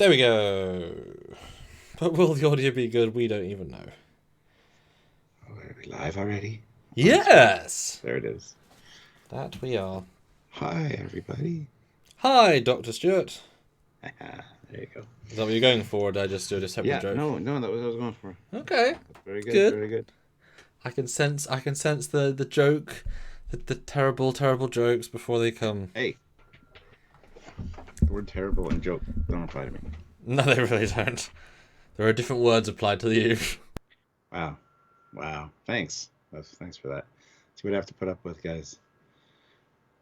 There we go. But will the audio be good? We don't even know. Oh, are we live already? Yes! There it is. That we are. Hi, everybody. Hi, Dr. Stewart. There you go. Is that what you're going for, or did I just do a separate joke? No, that was what I was going for. Okay. Very good, Good. very good. I can sense the joke, the terrible jokes before they come. Hey. The word terrible and joke don't apply to me. No, they really don't. There are different words applied to you. Wow. Thanks. Thanks for that. See what I have to put up with, guys.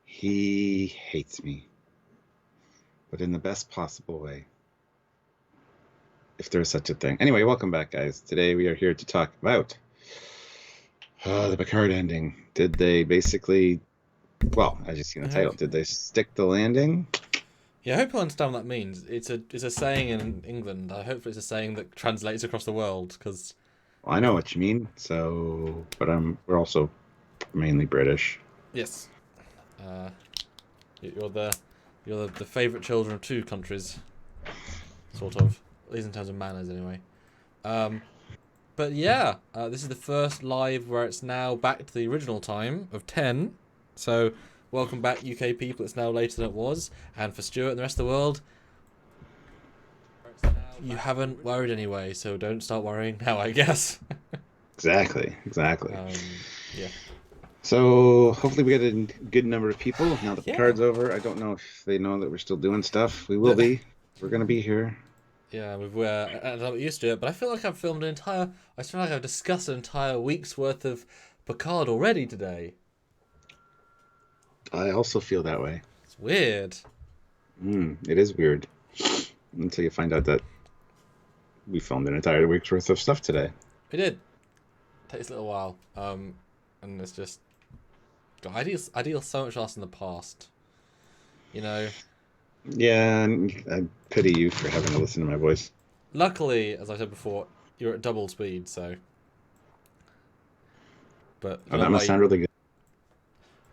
He hates me. But in the best possible way. If there is such a thing. Anyway, welcome back, guys. Today we are here to talk about the Picard ending. Did they basically, well, as you see in the title, did they stick the landing? Yeah, I hope you understand what that means. It's a saying in England. I hope it's a saying that translates across the world, because... Well, I know what you mean, but we're also mainly British. Yes. You're the favourite children of two countries, sort of. At least in terms of manners, anyway. But yeah, this is the first live where it's now back to the original time of 10. So, welcome back, UK people. It's now later than it was. And for Stuart and the rest of the world, you haven't worried anyway, so don't start worrying now, I guess. Exactly. Yeah. So, hopefully we get a good number of people. Now that Picard's over, I don't know if they know that we're still doing stuff. We will be. We're going to be here. Yeah, I'm not used to it, but I feel like I've filmed I feel like I've discussed an entire week's worth of Picard already today. I also feel that way. It's weird. It is weird. Until you find out that we filmed an entire week's worth of stuff today. We did. It takes a little while. And it's just... God, I deal so much less in the past. You know? Yeah, I pity you for having to listen to my voice. Luckily, as I said before, you're at double speed, so... But that must sound really good.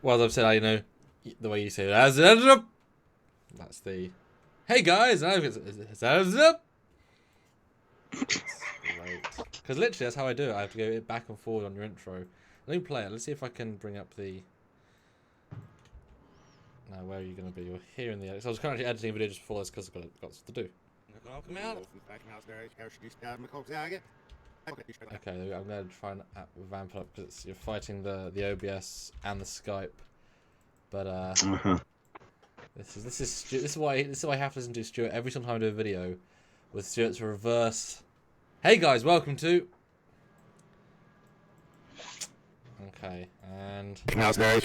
Well, as I've said, I know the way you say it. That's the... Hey guys! Because literally, that's how I do it. I have to go back and forward on your intro. Let me play it. Let's see if I can bring up the... Now, where are you going to be? You're here in the edit. So I was currently editing a video just before this because I've got stuff to do. Okay, I'm going to try and vamp it up because you're fighting the OBS and the Skype. But this is why I have to listen to Stuart every time I do a video with Stuart's reverse. Hey guys, welcome to. Okay, and. Hey guys, welcome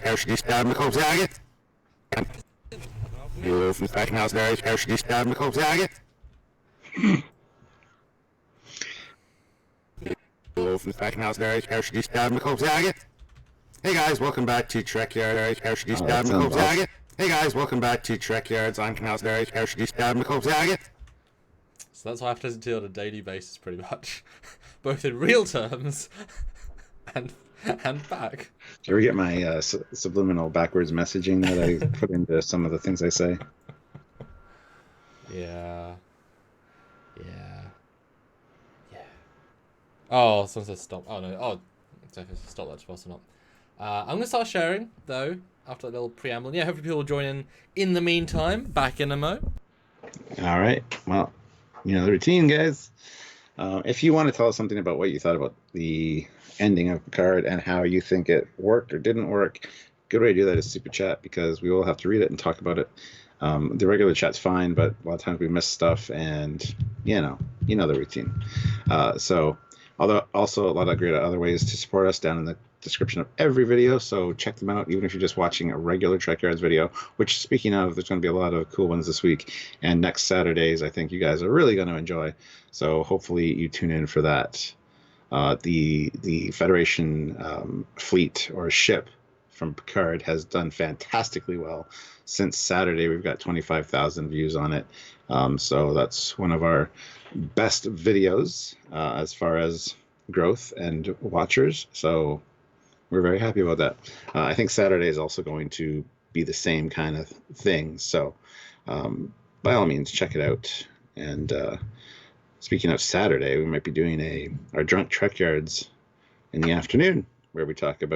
back to Trekyards. Hey guys, welcome back to Trekyards. I'm So that's what I have to listen to on a daily basis, pretty much, both in real terms and back. Did you ever get my subliminal backwards messaging that I put into some of the things I say? Yeah. Oh, someone said stop. Oh no. Oh, stop that supposed to not. I'm gonna start sharing though after that little preamble. Yeah, hopefully people will join in the meantime. Back in a mo. All right. Well, you know the routine, guys. If you want to tell us something about what you thought about the ending of Picard and how you think it worked or didn't work, good way to do that is super chat, because we will have to read it and talk about it. The regular chat's fine, but a lot of times we miss stuff, and you know the routine. So, although also a lot of great other ways to support us down in the description of every video, so check them out, even if you're just watching a regular Trekyards video, which, speaking of, there's going to be a lot of cool ones this week, and next Saturdays I think you guys are really going to enjoy, so hopefully you tune in for that. The Federation fleet or ship from Picard has done fantastically well. Since Saturday, we've got 25,000 views on it, so that's one of our best videos as far as growth and watchers, so we're very happy about that. I think Saturday is also going to be the same kind of thing, so by all means check it out. And speaking of Saturday, we might be doing our drunk Trekyards in the afternoon, where we kind of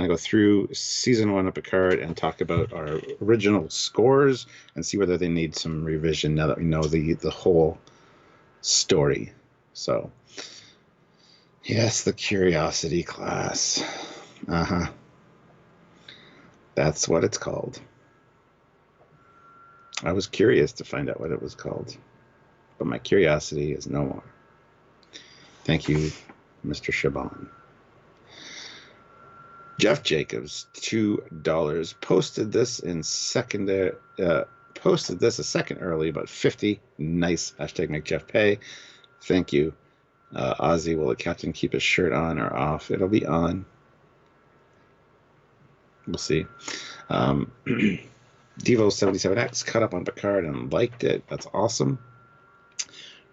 go through season 1 of Picard and talk about our original scores and see whether they need some revision now that we know the whole story. So, yes, the Curiosity class. That's what it's called. I was curious to find out what it was called, but my curiosity is no more. Thank you, Mr. Shaban. Jeff Jacobs, $2, posted this a second early, but 50. Nice. Hashtag make Jeff pay. Thank you. Ozzy, will the captain keep his shirt on or off? It'll be on. We'll see. Devo77X cut up on Picard and liked it. That's awesome.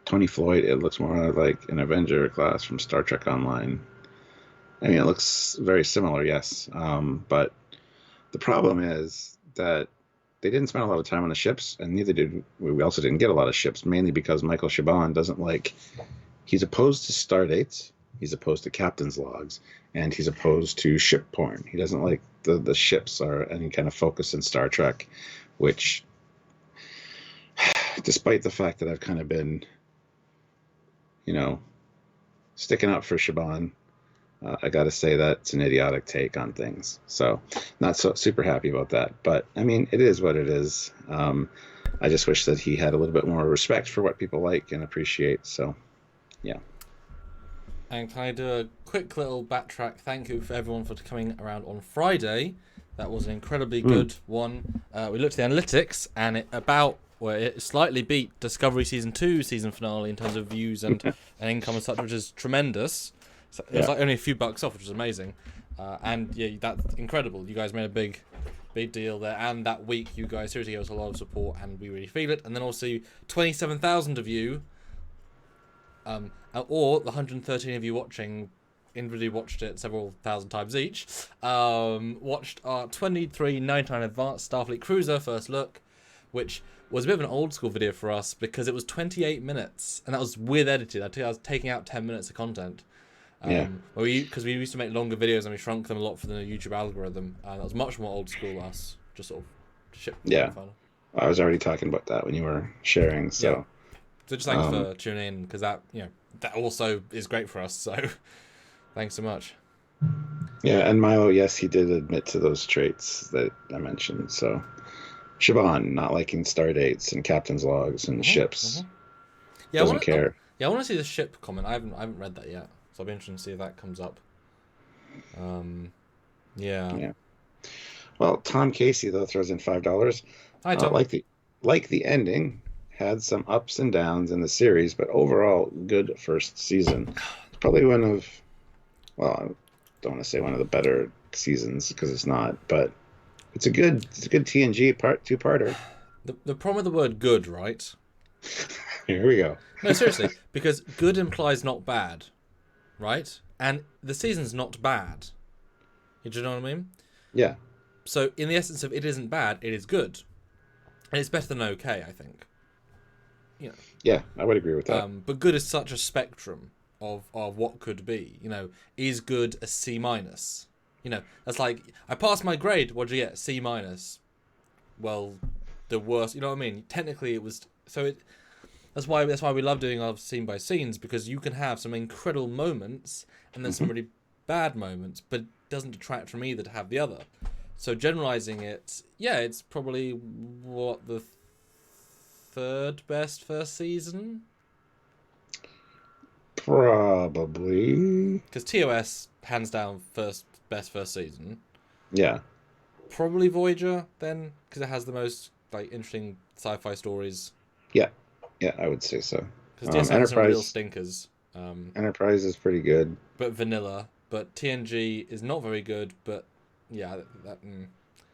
Tony Floyd, it looks more like an Avenger class from Star Trek Online. I mean, it looks very similar, yes. But the problem is that they didn't spend a lot of time on the ships, and neither did we. We also didn't get a lot of ships, mainly because Michael Chabon doesn't like. He's opposed to star dates. He's opposed to captain's logs, and he's opposed to ship porn. He doesn't like the ships or any kind of focus in Star Trek, which, despite the fact that I've kind of been, sticking up for Chabon, I got to say that's an idiotic take on things. So not so super happy about that. But, I mean, it is what it is. I just wish that he had a little bit more respect for what people like and appreciate. So, yeah. And can I do a quick little backtrack? Thank you for everyone for coming around on Friday. That was an incredibly good one. We looked at the analytics, and it slightly beat Discovery Season 2 season finale in terms of views and income and such, which is tremendous. So it was like only a few bucks off, which was amazing. And yeah, that's incredible. You guys made a big deal there. And that week, you guys seriously gave us a lot of support, and we really feel it. And then also 27,000 of you, or the 113 of you watching, individually watched it several thousand times each, watched our 23.99 Advanced Starfleet Cruiser first look, which was a bit of an old school video for us because it was 28 minutes, and that was with edited. I was taking out 10 minutes of content. Because we used to make longer videos and we shrunk them a lot for the YouTube algorithm, and that was much more old school us, just sort of ship. Yeah, I was already talking about that when you were sharing. So just thanks for tuning in, because that also is great for us. So thanks so much. Yeah, and Milo, yes, he did admit to those traits that I mentioned. So Chabon not liking star dates and captain's logs and ships. Yeah, doesn't care. I want to see the ship comment. I haven't read that yet. So I'll be interested to see if that comes up. Yeah. Well, Tom Casey though throws in $5. Hi, Tom. Like the ending, had some ups and downs in the series, but overall good first season. It's probably one of, well, I don't want to say one of the better seasons because it's not, but it's a good TNG two-parter. The problem with the word good, right? Here we go. No, seriously, because good implies not bad. Right? And the season's not bad. Do you know what I mean? Yeah. So, in the essence of it isn't bad, it is good. And it's better than okay, I think. Yeah, I would agree with that. But good is such a spectrum of what could be. Is good a C-? That's like, I passed my grade, what'd you get? C-. Well, the worst, you know what I mean? Technically it was, That's why we love doing our scene by scenes, because you can have some incredible moments and then some really bad moments, but it doesn't detract from either to have the other. So generalizing it, it's probably the third best first season? Probably. Because TOS, hands down, best first season. Yeah. Probably Voyager, then, because it has the most interesting sci-fi stories. Yeah. Yeah, I would say so. Because has some real stinkers. Enterprise is pretty good. But vanilla. But TNG is not very good, but yeah.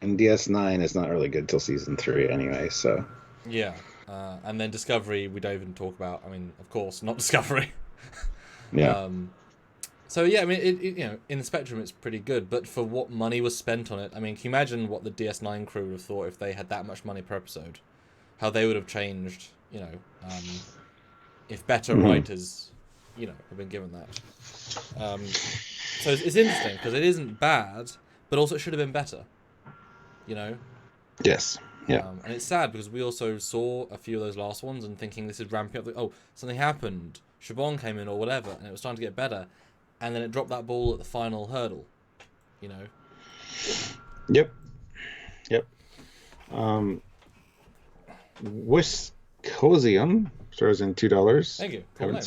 And DS9 is not really good till season 3 anyway, so. Yeah. And then Discovery, we don't even talk about. I mean, of course, not Discovery. Yeah. So yeah, I mean, it in the spectrum, it's pretty good. But for what money was spent on it, I mean, can you imagine what the DS9 crew would have thought if they had that much money per episode? How they would have changed you know, if better writers, you know, have been given that. So it's interesting because it isn't bad, but also it should have been better. You know. Yes. Yeah. And it's sad because we also saw a few of those last ones and thinking this is ramping up. Oh, something happened. Shabon came in or whatever, and it was starting to get better, and then it dropped that ball at the final hurdle. You know. Yep. Wiscosium throws in $2. Thank you. Haven't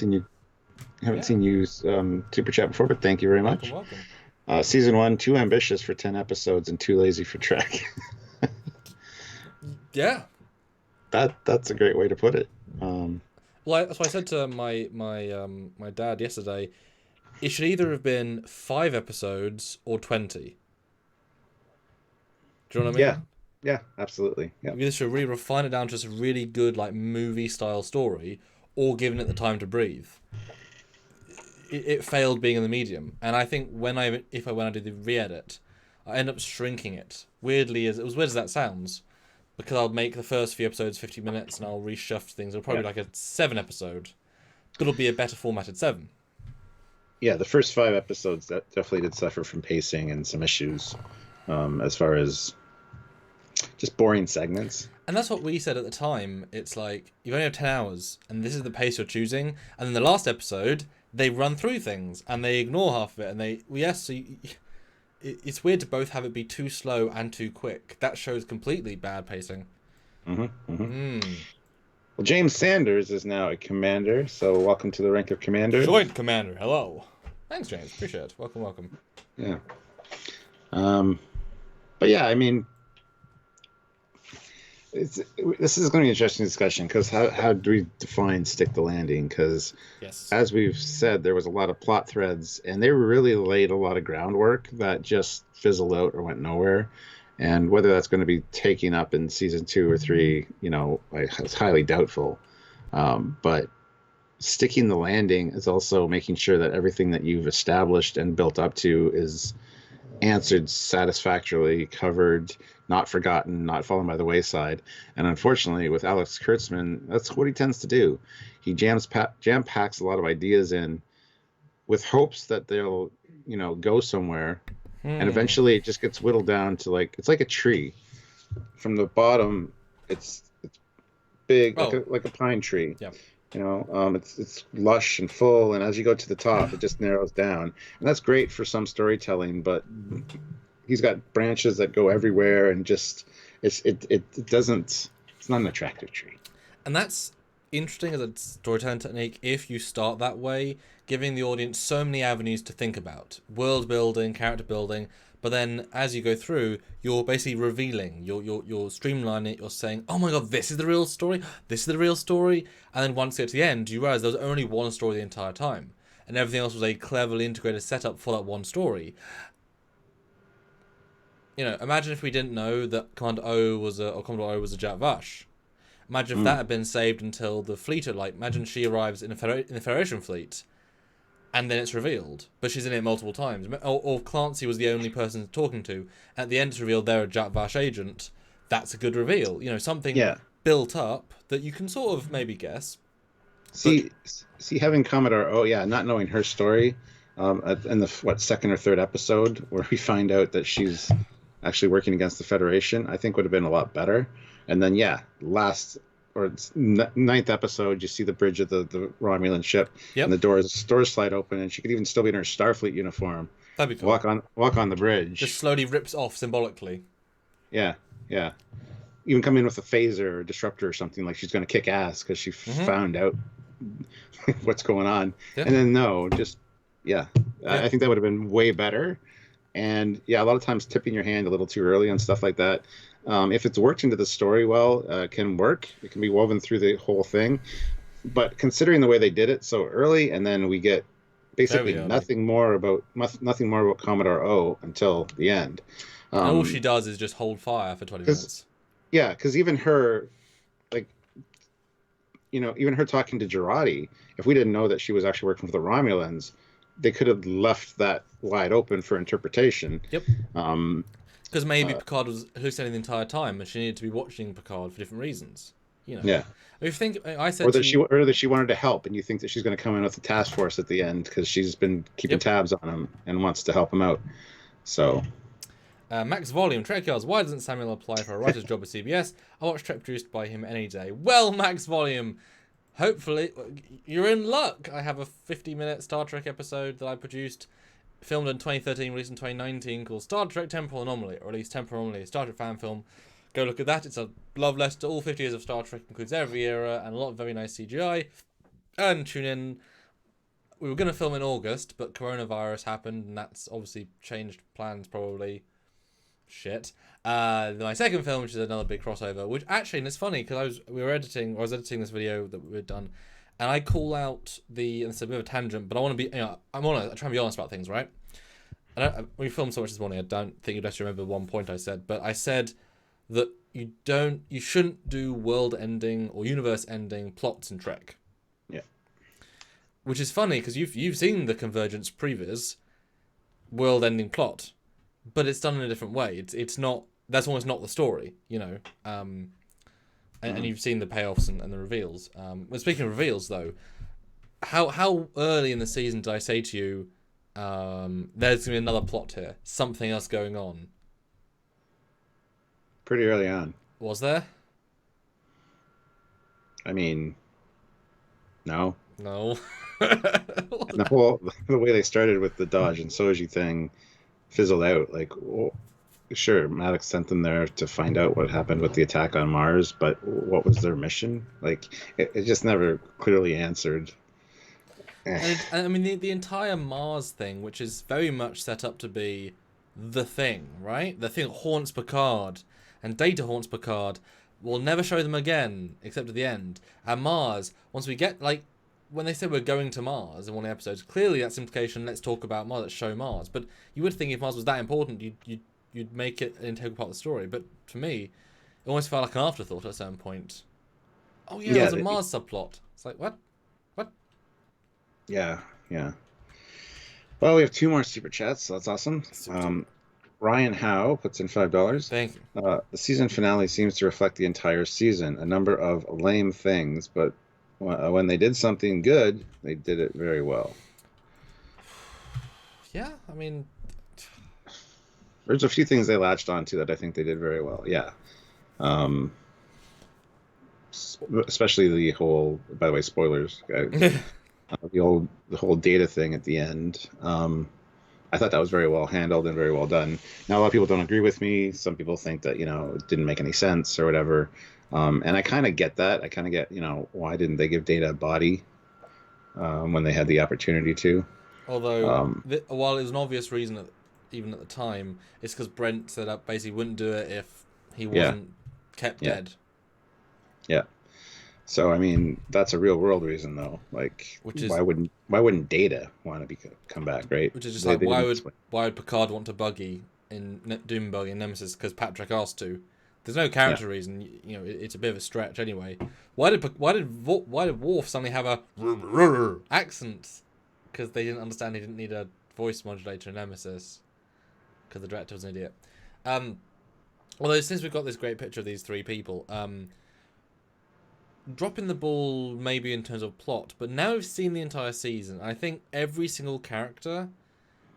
seen you super chat before, but thank you very much. Welcome. Season 1, too ambitious for 10 episodes and too lazy for Trek. Yeah. That's a great way to put it. Well, that's what I said to my dad yesterday. It should either have been 5 episodes or 20. Do you know what I mean? Yeah, absolutely. Yeah. You either should really refine it down to just a really good like movie style story, or given it the time to breathe. It failed being in the medium, and I think when I do the re-edit, I end up shrinking it. Weirdly, as weird as that sounds, because I'll make the first few episodes 50 minutes and I'll reshuffle things. It'll probably be like a 7 episode, but it'll be a better formatted 7. Yeah, the first 5 episodes that definitely did suffer from pacing and some issues, as far as just boring segments. And that's what we said at the time. It's like, you only have 10 hours, and this is the pace you're choosing. And then the last episode, they run through things, and they ignore half of it. And it's weird to both have it be too slow and too quick. That shows completely bad pacing. Well, James Sanders is now a commander, so welcome to the rank of commander. Joint commander, hello. Thanks, James. Appreciate it. Welcome. Yeah. But yeah, I mean, this is going to be an interesting discussion because how do we define stick the landing? Because as we've said, there was a lot of plot threads, and they really laid a lot of groundwork that just fizzled out or went nowhere. And whether that's going to be taken up in season 2 or 3, you know, it's highly doubtful. But sticking the landing is also making sure that everything that you've established and built up to is answered satisfactorily, covered, not forgotten, not fallen by the wayside. And unfortunately, with Alex Kurtzman, that's what he tends to do. He jam packs a lot of ideas in with hopes that they'll, you know, go somewhere. And eventually it just gets whittled down to it's like a tree. From the bottom, it's big, like a pine tree. Yeah. You know, it's lush and full, and as you go to the top, it just narrows down, and that's great for some storytelling. But he's got branches that go everywhere, and just it's not an attractive tree. And that's interesting as a storytelling technique if you start that way, giving the audience so many avenues to think about, world building, character building. But then as you go through, you're basically revealing, you're streamlining it, you're saying, oh my god, this is the real story, this is the real story. And then once you get to the end, you realize there was only one story the entire time. And everything else was a cleverly integrated setup for that one story. You know, imagine if we didn't know that Commodore O was a Jat Vash. Imagine if that had been saved until the fleet, imagine she arrives in the Federation fleet. And then it's revealed, but she's in it multiple times. Or Clancy was the only person talking to. At the end, it's revealed they're a Jat Vash agent. That's a good reveal. You know, something built up that you can sort of maybe guess. See, having Commodore not knowing her story, in the second or third episode where we find out that she's actually working against the Federation, I think would have been a lot better. And then last or ninth episode, you see the bridge of the Romulan ship, and the doors slide open, and she could even still be in her Starfleet uniform. That'd be cool. Walk on the bridge. Just slowly rips off symbolically. Yeah. Even come in with a phaser or a disruptor or something, like she's going to kick ass because she found out what's going on. Yeah. And then I think that would have been way better. And a lot of times tipping your hand a little too early on stuff like that. If it's worked into the story well, it can work. It can be woven through the whole thing. But considering the way they did it so early, and then we get basically nothing more about Commodore O until the end. And all she does is just hold fire for 20 minutes. Yeah, because even her, even her talking to Girardi, if we didn't know that she was actually working for the Romulans, they could have left that wide open for interpretation. Yep. Because maybe Picard was hallucinating the entire time, and she needed to be watching Picard for different reasons. You know, Yeah. if you think I Or said to that you, she wanted to help, and you think that she's going to come in with a task force at the end because she's been keeping yep. tabs on him and wants to help him out. So Max Volume, Trekyards, why doesn't Samuel apply for a writer's job at CBS? I watch Trek produced by him any day. Well, Max Volume, hopefully, you're in luck. I have a 50-minute Star Trek episode that I produced, filmed in 2013, released in 2019, called Star Trek Temporal Anomaly, or at least Temporal Anomaly, a Star Trek fan film. Go look at that. It's a love letter to all 50 years of Star Trek, includes every era, and a lot of very nice CGI. And tune in. We were going to film in August, but coronavirus happened, and that's obviously changed plans probably. Shit. My second film, which is another big crossover, which actually, and it's funny because I was editing this video that we'd done, and I call out and it's a bit of a tangent, but I want to be, I'm honest, I try and be honest about things, right? We filmed so much this morning, I don't think you'd actually remember one point I said, but I said that you shouldn't do world-ending or universe-ending plots in Trek. yeah, Which is funny because you've seen the Convergence previs world-ending plot. But it's done in a different way. It's not. That's almost not the story, and you've seen the payoffs and the reveals. Well, speaking of reveals, though, how early in the season did I say to you, there's gonna be another plot here, something else going on? pretty early on. Was there? I mean, no. No. And the way they started with the Dodge and Soji thing fizzled out. Like, well, sure, Maddox sent them there to find out what happened with the attack on Mars, but what was their mission? Like, it just never clearly answered. And I mean, the entire Mars thing, which is very much set up to be the thing, right? The thing that haunts Picard, and Data haunts Picard. We'll never show them again, except at the end. And Mars, once we get, like, when they said we're going to Mars in one of the episodes, clearly that's implication, let's talk about Mars, let's show Mars. But you would think if Mars was that important, you'd make it an integral part of the story. But for me, it almost felt like an afterthought at a certain point. Oh yeah, there's a Mars subplot. It's like, what? Yeah. Well, we have 2 more super chats, so that's awesome. Ryan Howe puts in $5. Thank you. The season finale seems to reflect the entire season. A number of lame things, but when they did something good, they did it very well. Yeah, I mean, there's a few things they latched onto that I think they did very well. Yeah. Especially the whole, by the way, spoilers, guys. The whole data thing at the end. I thought that was very well handled and very well done. Now, a lot of people don't agree with me. Some people think that, it didn't make any sense or whatever. And I kind of get that. I kind of get, why didn't they give Data a body when they had the opportunity to? Although, while it was an obvious reason, even at the time, it's because Brent said that basically wouldn't do it if he wasn't kept dead. Yeah. So, I mean, that's a real world reason, though. Like, why wouldn't Data want to come back, right? Which is just like, why would Picard want to buggy in Doom Buggy and Nemesis because Patrick asked to? There's no character reason. It's a bit of a stretch anyway. Why did Worf suddenly have a accent? Because they didn't understand he didn't need a voice modulator in Nemesis. Because the director was an idiot. Although since we've got this great picture of these 3 people, dropping the ball maybe in terms of plot, but now we've seen the entire season. I think every single character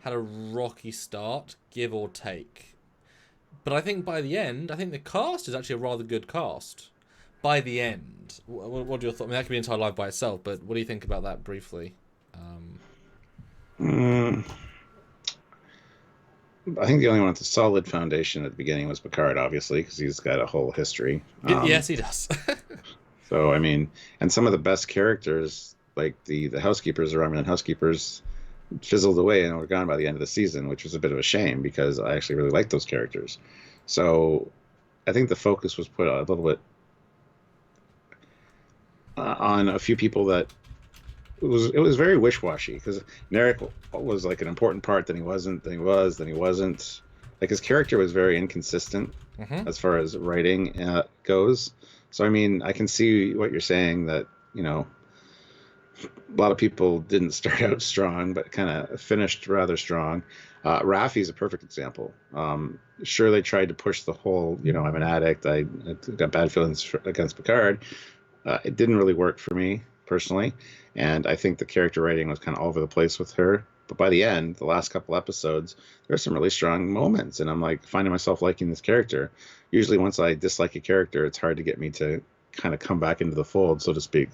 had a rocky start, give or take. But I think by the end, I think the cast is actually a rather good cast. By the end, what do you thought? I mean, that could be an entire live by itself, but what do you think about that briefly? I think the only one with a solid foundation at the beginning was Picard, obviously, because he's got a whole history. Yes, he does. So, I mean, and some of the best characters, like the housekeepers, the Romulan housekeepers, fizzled away and were gone by the end of the season, which was a bit of a shame because I actually really liked those characters. So I think the focus was put a little bit on a few people that it was very wish-washy because Narek was like an important part, then he wasn't, then he was, then he wasn't. Like his character was very inconsistent as far as writing goes. So, I mean, I can see what you're saying that, a lot of people didn't start out strong, but kind of finished rather strong. Raffi's a perfect example. Sure, they tried to push the whole, I'm an addict. I got bad feelings against Picard. It didn't really work for me personally, and I think the character writing was kind of all over the place with her. But by the end, the last couple episodes, there's some really strong moments, and I'm like finding myself liking this character. Usually, once I dislike a character, it's hard to get me to kind of come back into the fold, so to speak.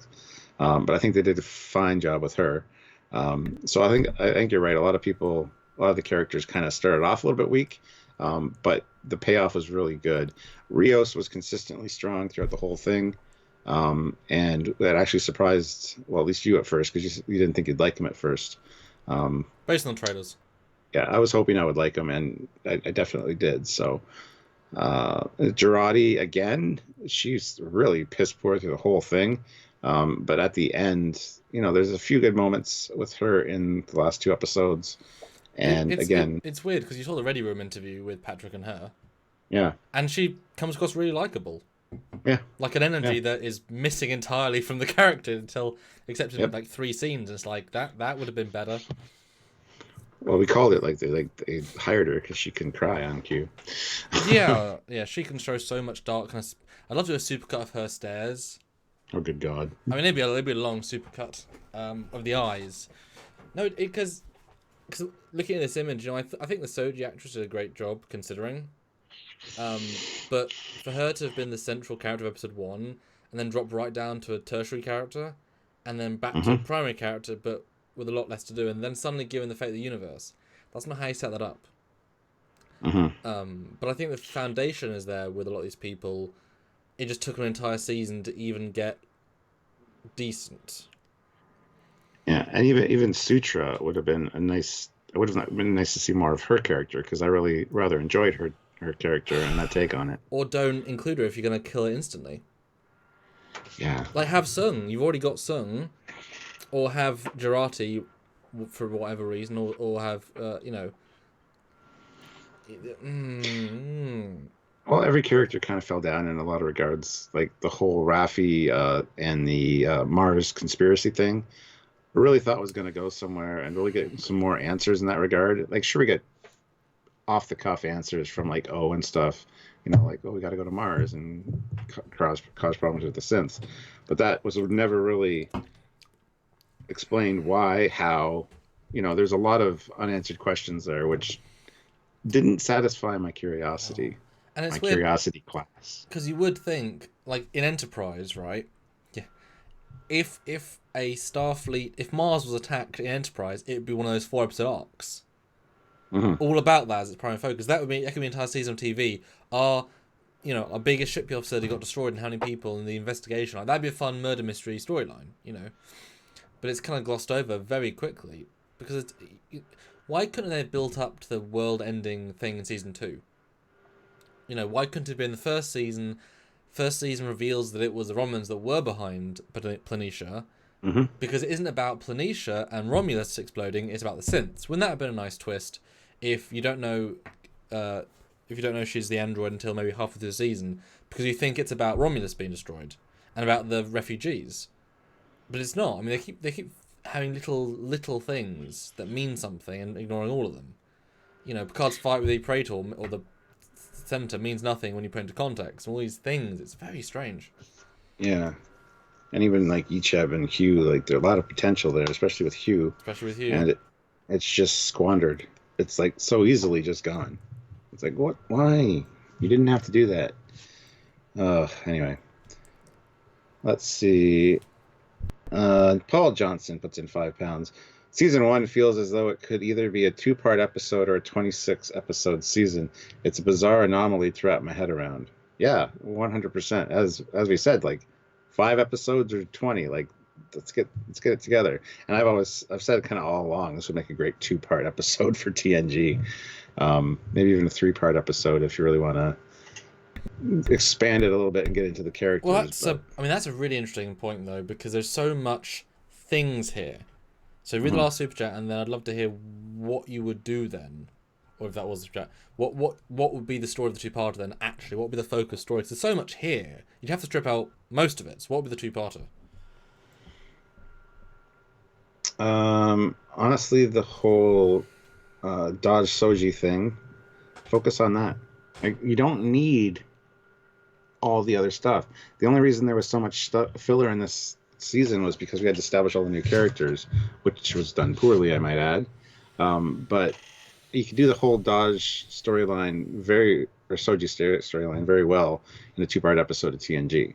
But I think they did a fine job with her. So I think you're right. A lot of the characters kind of started off a little bit weak, but the payoff was really good. Rios was consistently strong throughout the whole thing, and that actually surprised, well, at least you at first, because you didn't think you'd like him at first. Based on trailers. Yeah, I was hoping I would like him, and I definitely did. So, Girardi, again, she's really piss poor through the whole thing. But at the end, there's a few good moments with her in the last two episodes. And it's weird because you saw the Ready Room interview with Patrick and her. Yeah. And she comes across really likable. Yeah. Like an energy that is missing entirely from the character except in like 3 scenes. And it's like that would have been better. Well, we called it like they hired her because she can cry on cue. Yeah, she can show so much darkness. I'd love to do a supercut of her stares. Oh, good God! I mean, it'd be a long supercut of the eyes. No, because looking at this image, I think the Soji actress did a great job considering. But for her to have been the central character of episode 1 and then drop right down to a tertiary character, and then back to a primary character, but with a lot less to do, and then suddenly given the fate of the universe, that's not how you set that up. But I think the foundation is there with a lot of these people. It just took an entire season to even get decent. Yeah, and even Sutra would have been It would have been nice to see more of her character, because I really rather enjoyed her character and that take on it. Or don't include her if you're going to kill her instantly. Yeah. Like, have Sung. You've already got Sung. Or have Jurati for whatever reason. Or have, Well, every character kind of fell down in a lot of regards. Like the whole Raffi and the Mars conspiracy thing, I really thought was going to go somewhere and really get some more answers in that regard. Like, sure, we get off-the-cuff answers from, like, O and stuff. Like, we got to go to Mars and cause problems with the synths. But that was never really explained why, how. There's a lot of unanswered questions there, which didn't satisfy my curiosity. And it's my weird, curiosity class. Because you would think, like, in Enterprise, right? Yeah. If a Starfleet, if Mars was attacked in Enterprise, it'd be one of those 4-episode arcs. All about that as its primary focus. That could be an entire season of TV. Our biggest shipyard facility got destroyed, and how many people in the investigation. Like, that'd be a fun murder mystery storyline, But it's kind of glossed over very quickly because why couldn't they have built up to the world-ending thing in season 2? Why couldn't it have been the first season? First season reveals that it was the Romulans that were behind Planitia, because it isn't about Planitia and Romulus exploding. It's about the synths. Wouldn't that have been a nice twist? If you don't know, she's the android until maybe halfway through the season, because you think it's about Romulus being destroyed and about the refugees, but it's not. I mean, they keep having little things that mean something and ignoring all of them. Picard's fight with the Praetor or the Senator means nothing when you put into context. All these things, it's very strange. Yeah. And even like Icheb and Hugh, like there's a lot of potential there, especially with Hugh. And it's just squandered. It's like so easily just gone. It's like, what? Why? You didn't have to do that. Anyway. Let's see. Paul Johnson puts in £5. Season 1 feels as though it could either be a 2-part episode or a 26-episode season. It's a bizarre anomaly to wrap my head around. Yeah, 100%. As we said, like 5 episodes or 20, like let's get it together. And I've said kind of all along, this would make a great 2-part episode for TNG. Maybe even a 3-part episode if you really want to expand it a little bit and get into the characters. Well, that's a really interesting point though, because there's so much things here. So read the last super chat, and then I'd love to hear what you would do then, or if that was the super chat. What would be the story of the 2-parter then? Actually, what would be the focus story? Because there's so much here, you'd have to strip out most of it. So what would be the 2-parter? Honestly, the whole Dodge Soji thing. Focus on that. Like, you don't need all the other stuff. The only reason there was so much filler in this season was because we had to establish all the new characters, which was done poorly, I might add. But you could do the whole Dodge storyline or Soji storyline very well in a 2-part episode of TNG.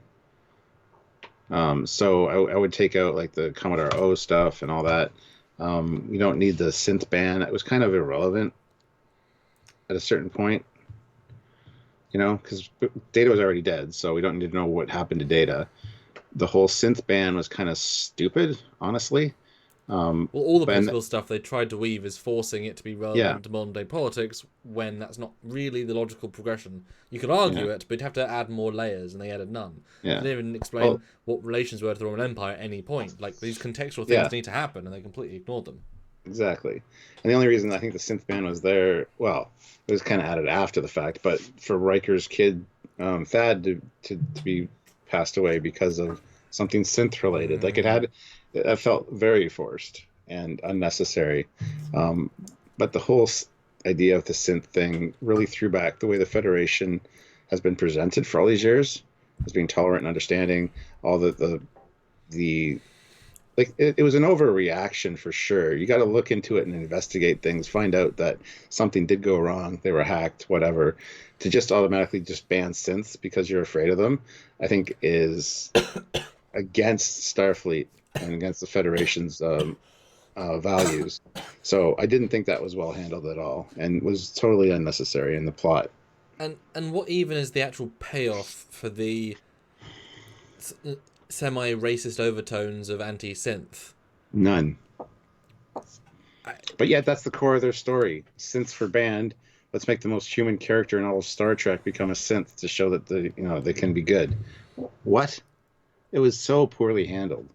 So I would take out like the Commodore O stuff and all that. You don't need the synth ban. It was kind of irrelevant at a certain point, because Data was already dead, so we don't need to know what happened to Data. The whole synth ban was kind of stupid, honestly. Well, all the political stuff they tried to weave is forcing it to be relevant to modern day politics when that's not really the logical progression. You could argue it, but you'd have to add more layers, and they added none. Yeah. They didn't even explain what relations were to the Roman Empire at any point. Like, these contextual things need to happen, and they completely ignored them. Exactly. And the only reason I think the synth ban was there, well, it was kind of added after the fact, but for Riker's kid, Thad, to be passed away because of something synth related. Like, it felt very forced and unnecessary. But the whole idea of the synth thing really threw back the way the Federation has been presented for all these years as being tolerant and understanding. All the like, it was an overreaction for sure. You got to look into it and investigate things, find out that something did go wrong, they were hacked, whatever. To just automatically just ban synths because you're afraid of them, I think is against Starfleet and against the Federation's values. So I didn't think that was well handled at all, and was totally unnecessary in the plot. And what even is the actual payoff for the semi-racist overtones of anti-synth? None. But yet that's the core of their story. Synths for banned. Let's make the most human character in all of Star Trek become a synth to show that they can be good. What? It was so poorly handled.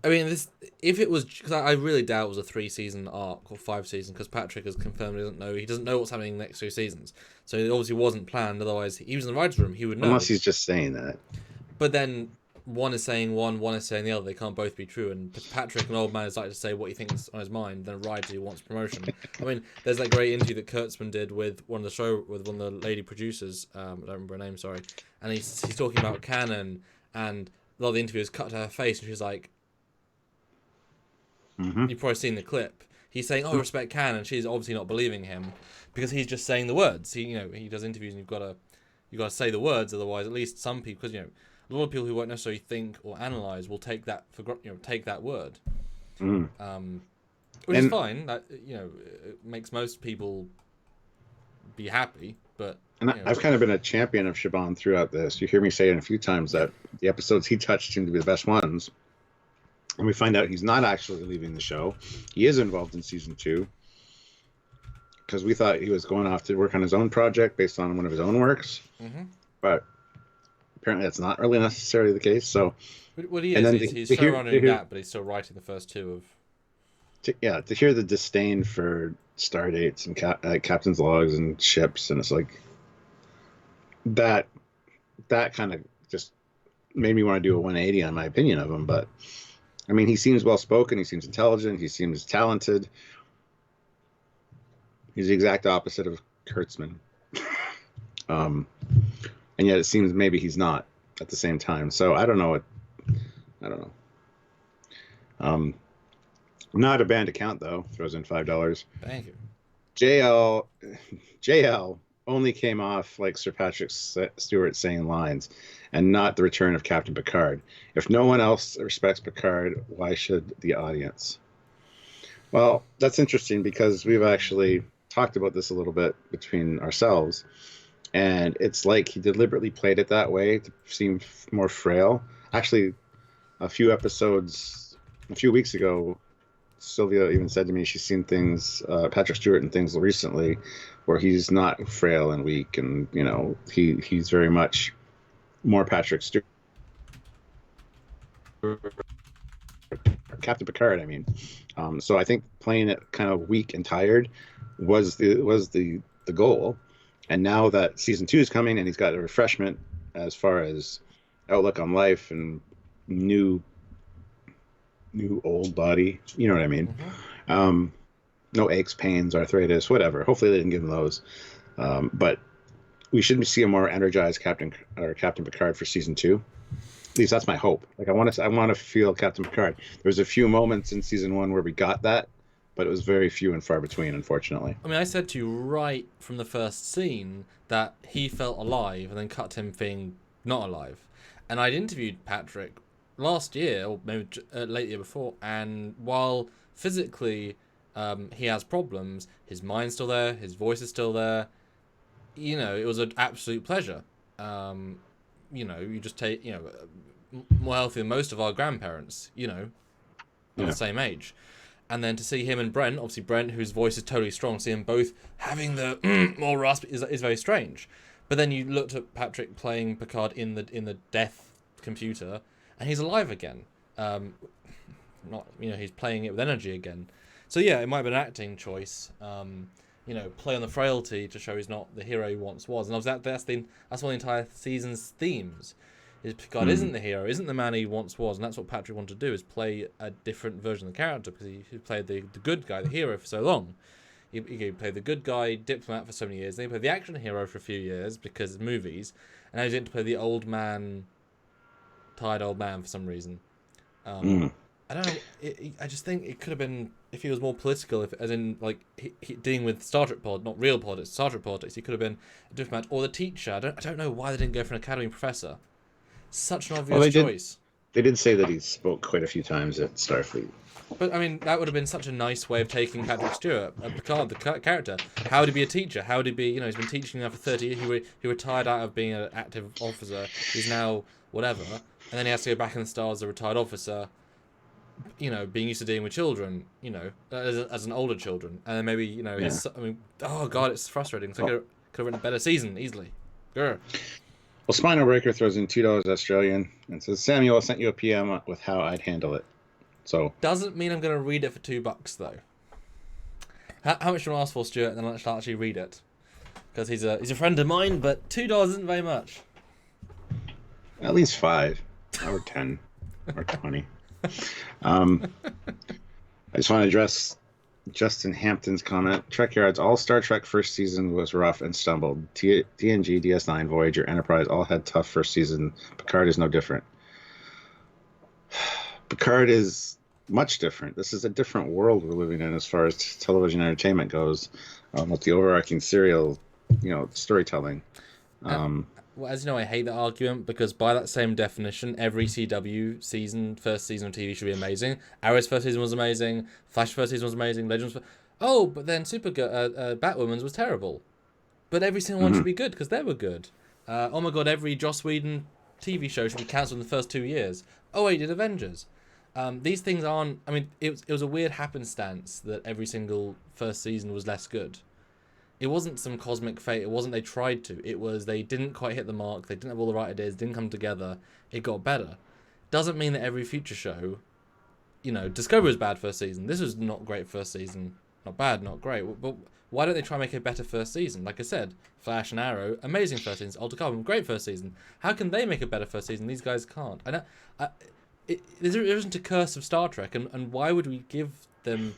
I mean, if it was, because I really doubt it was a 3-season arc or 5-season, because Patrick has confirmed he doesn't know what's happening in the next 2 seasons. So it obviously wasn't planned. Otherwise, he was in the writer's room. He would know. Unless he's just saying that. But then one is saying one is saying the other. They can't both be true. And Patrick, an old man, is like to say what he thinks on his mind. Then a writer who wants promotion. I mean, there's that great interview that Kurtzman did with one of the lady producers. I don't remember her name. Sorry. And he's talking about canon, and a lot of the interviewers cut to her face, and she's like, You've probably seen the clip. He's saying, "Oh, respect Can," and she's obviously not believing him because he's just saying the words. He does interviews, and you've got to say the words. Otherwise, at least some people, because a lot of people who won't necessarily think or analyze will take that take that word, which is fine. That it makes most people be happy, but. And I've kind of been a champion of Shaban throughout this. You hear me say it a few times that the episodes he touched seem to be the best ones. And we find out he's not actually leaving the show. He is involved in season 2. Because we thought he was going off to work on his own project based on one of his own works. Mm-hmm. But apparently that's not really necessarily the case. So, what he is, he's showrunning that, but he's still writing the first 2 of... To hear the disdain for star dates and captain's logs and ships, and it's like... That kind of just made me want to do a 180 on my opinion of him. But I mean, he seems well spoken, he seems intelligent, he seems talented. He's the exact opposite of Kurtzman. And yet it seems maybe he's not at the same time. So I don't know. Not a banned account though. Throws in $5. Thank you. JL only came off like Sir Patrick Stewart saying lines, and not the return of Captain Picard. If no one else respects Picard, why should the audience? Well, that's interesting because we've actually talked about this a little bit between ourselves, and it's like he deliberately played it that way to seem more frail. Actually, a few weeks ago, Sylvia even said to me she's seen things, Patrick Stewart and things recently, where he's not frail and weak, and he's very much more Patrick Stewart, Captain Picard. I mean, so I think playing it kind of weak and tired was the goal. And now that season 2 is coming and he's got a refreshment as far as outlook on life and new new old body. You know what I mean? Mm-hmm. No aches, pains, arthritis, whatever. Hopefully they didn't give him those. But we should see a more energized Captain Picard for season 2. At least that's my hope. Like I want to feel Captain Picard. There was a few moments in season 1 where we got that, but it was very few and far between, unfortunately. I mean, I said to you right from the first scene that he felt alive, and then cut to him being not alive. And I'd interviewed Patrick last year, or maybe late year before, and while physically he has problems, his mind's still there, his voice is still there. You know, it was an absolute pleasure. You know, you just take, you know, more healthy than most of our grandparents, you know, of the same age. And then to see him and Brent, obviously Brent, whose voice is totally strong, see them both having the more rasp is very strange. But then you looked at Patrick playing Picard in the death computer, and he's alive again. Not, you know, he's playing it with energy again. So yeah, it might have been an acting choice. You know, play on the frailty to show he's not the hero he once was. And obviously that's one of the entire season's themes. Is Picard isn't the hero, isn't the man he once was, and that's what Patrick wanted to do, is play a different version of the character, because he played the good guy, the hero, for so long. He played the good guy, diplomat for so many years, then he played the action hero for a few years, because of movies, and now he's going to play the old man, tired old man for some reason. I don't know, I just think it could have been, if he was more political, as in, like, he dealing with Star Trek politics, not real politics, Star Trek politics, he could have been a diplomat, or the teacher. I don't know why they didn't go for an academy professor. Such an obvious choice. They did say that he spoke quite a few times at Starfleet. But, I mean, that would have been such a nice way of taking Patrick Stewart, Picard, the character. How would he be a teacher? How would he be, you know, he's been teaching now for 30 years. He retired out of being an active officer. He's now whatever. And then he has to go back in the stars as a retired officer, you know, being used to dealing with children, you know, as an older children. And then maybe, you know, I mean, oh, God, it's frustrating. So I could have written a better season, easily. Grr. Well, Spinal Breaker throws in $2 Australian and says, Samuel, I sent you a PM with how I'd handle it. So doesn't mean I'm going to read it for $2 though. How much do you want to ask for, Stuart? And then I'll actually read it, because he's a friend of mine. But $2 isn't very much. At least 5 or 10 or 20. I just want to address Justin Hampton's comment. Trekyards, all Star Trek first season was rough and stumbled. TNG, DS9, Voyager, Enterprise all had tough first season. Picard is no different. Picard is much different. This is a different world we're living in as far as television entertainment goes, with the overarching serial, you know, storytelling. Well, as you know, I hate that argument, because by that same definition, every CW first season of TV should be amazing. Arrow's first season was amazing. Flash first season was amazing. Legends. But then Batwoman's was terrible. But every single one should be good, because they were good. Oh my God, every Joss Whedon TV show should be cancelled in the first 2 years. Oh, he did Avengers. These things aren't. I mean, it was a weird happenstance that every single first season was less good. It wasn't some cosmic fate. It wasn't they tried to. It was they didn't quite hit the mark. They didn't have all the right ideas. Didn't come together. It got better. Doesn't mean that every future show, you know, Discovery was bad first season. This was not great first season. Not bad, not great. But why don't they try and make a better first season? Like I said, Flash and Arrow, amazing first seasons. Altered Carbon, great first season. How can they make a better first season? These guys can't. There isn't a curse of Star Trek, and why would we give them,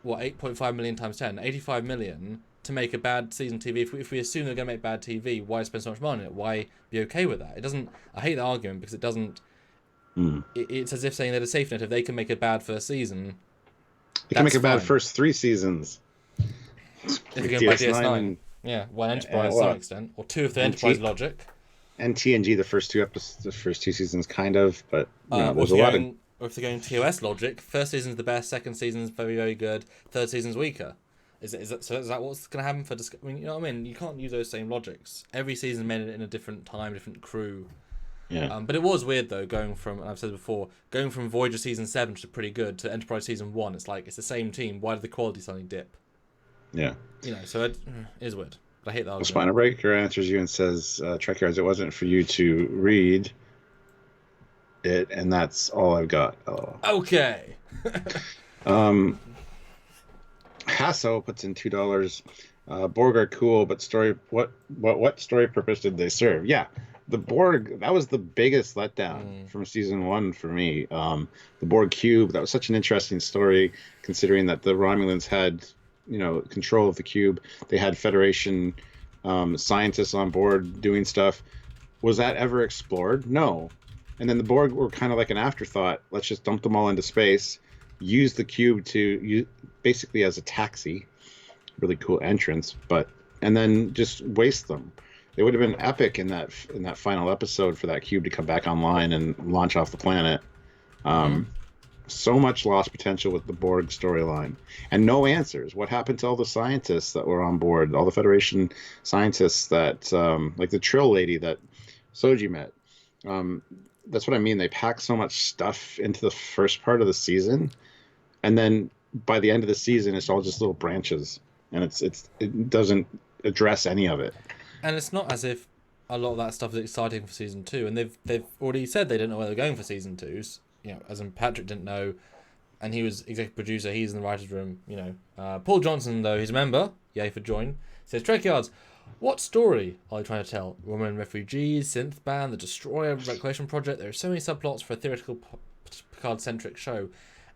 8.5 million times 10, 85 million to make a bad season TV? If we assume they're going to make bad TV, why spend so much money on it? Why be okay with that? It doesn't. I hate the argument, because it doesn't. It's as if saying they're a safe net. If they can make a bad first season, they can make a bad first 3 seasons. If you go by DS9, one Enterprise to some extent, or 2 of the Enterprise logic. And TNG, the first 2 seasons, kind of, but there's a lot of. Or if they're going TOS logic, first season's the best, second season's very, very good, third season's weaker. Is that what's going to happen for? I mean, you know what I mean? You can't use those same logics. Every season made it in a different time, different crew. Yeah. But it was weird though, going from, and I've said before, going from Voyager season 7, which is pretty good, to Enterprise season 1. It's like it's the same team. Why did the quality suddenly dip? Yeah. You know, so it is weird. I hate that. Well, Spinal Breaker answers you and says, Trekyards, it wasn't for you to read it, and that's all I've got. Oh. Okay. Hasso puts in $2. Borg are cool, but what story purpose did they serve? Yeah. the Borg, that was the biggest letdown from season one for me. The Borg Cube, that was such an interesting story, considering that the Romulans had, control of the cube. They had Federation scientists on board doing stuff. Was that ever explored? No. And then the Borg were kind of like an afterthought. Let's just dump them all into space, use the cube basically as a taxi. Really cool entrance, and then just waste them. It would have been epic in that final episode for that cube to come back online and launch off the planet. So much lost potential with the Borg storyline, and no answers. What happened to all the scientists that were on board? All the Federation scientists that, like the Trill lady that Soji met. That's what I mean. They pack so much stuff into the first part of the season, and then by the end of the season, it's all just little branches, and it doesn't address any of it. And it's not as if a lot of that stuff is exciting for season 2, and they've already said they don't know where they're going for season 2. As in Patrick didn't know, and he was executive producer. He's in the writers' room. Paul Johnson, though he's a member, yay for join, says Trekyards. What story are you trying to tell? Women refugees, synth band, the Destroyer reclamation project. There are so many subplots for a theoretical Picard-centric show,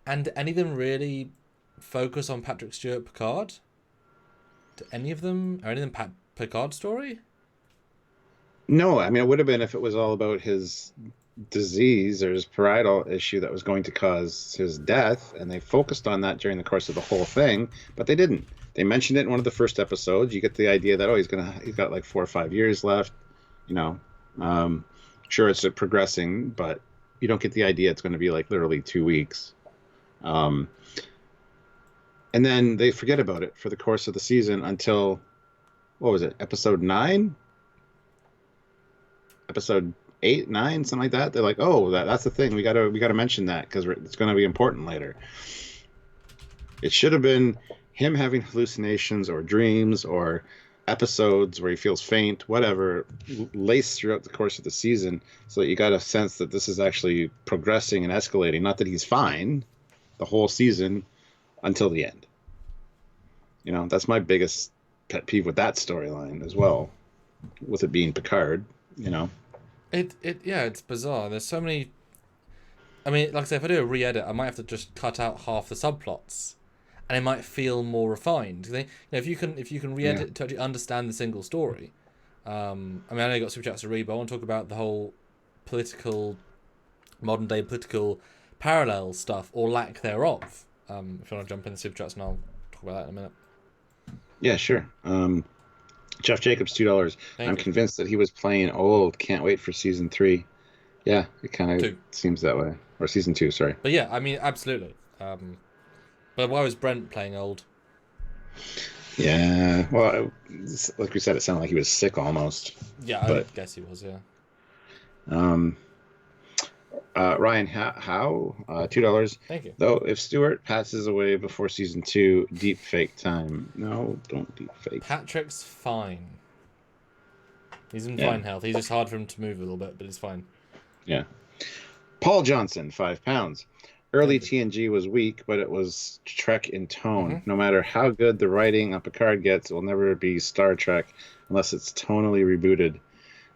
and any of them really focus on Patrick Stewart Picard? Do any of them Picard story? No, I mean, it would have been if it was all about his disease or his parietal issue that was going to cause his death, and they focused on that during the course of the whole thing, but they didn't. They mentioned it in one of the first episodes. You get the idea that he's got like 4 or 5 years left. Sure, it's progressing, but you don't get the idea it's going to be like literally 2 weeks. And then they forget about it for the course of the season until, what was it, episode 9? Episode 8, 9, something like that. They're like, oh, that's the thing. We gotta mention that because it's going to be important later. It should have been him having hallucinations or dreams or episodes where he feels faint, whatever, laced throughout the course of the season, so that you got a sense that this is actually progressing and escalating. Not that he's fine the whole season until the end. That's my biggest pet peeve with that storyline as well, with it being Picard. It's bizarre. There's so many. I mean, like I said, if I do a re-edit, I might have to just cut out half the subplots, and it might feel more refined. If you can re-edit to actually understand the single story. I know you got super chats to read, but I want to talk about the whole modern day political parallel stuff or lack thereof. If you want to jump in the super chats, and I'll talk about that in a minute. Yeah, sure. Jeff Jacobs, $2. I'm convinced that he was playing old. Can't wait for season 3. Yeah, it kind of seems that way. Or season 2, sorry. But yeah, I mean, absolutely. But why was Brent playing old? Yeah, well, like we said, it sounded like he was sick almost. Yeah, I guess he was, yeah. Ryan Howe, $2. Thank you. Though, if Stewart passes away before season 2, deep fake time. No, don't deep fake. Patrick's fine. He's in fine health. He's just hard for him to move a little bit, but he's fine. Yeah. Paul Johnson, £5. Early TNG was weak, but it was Trek in tone. Mm-hmm. No matter how good the writing on Picard gets, it will never be Star Trek unless it's tonally rebooted.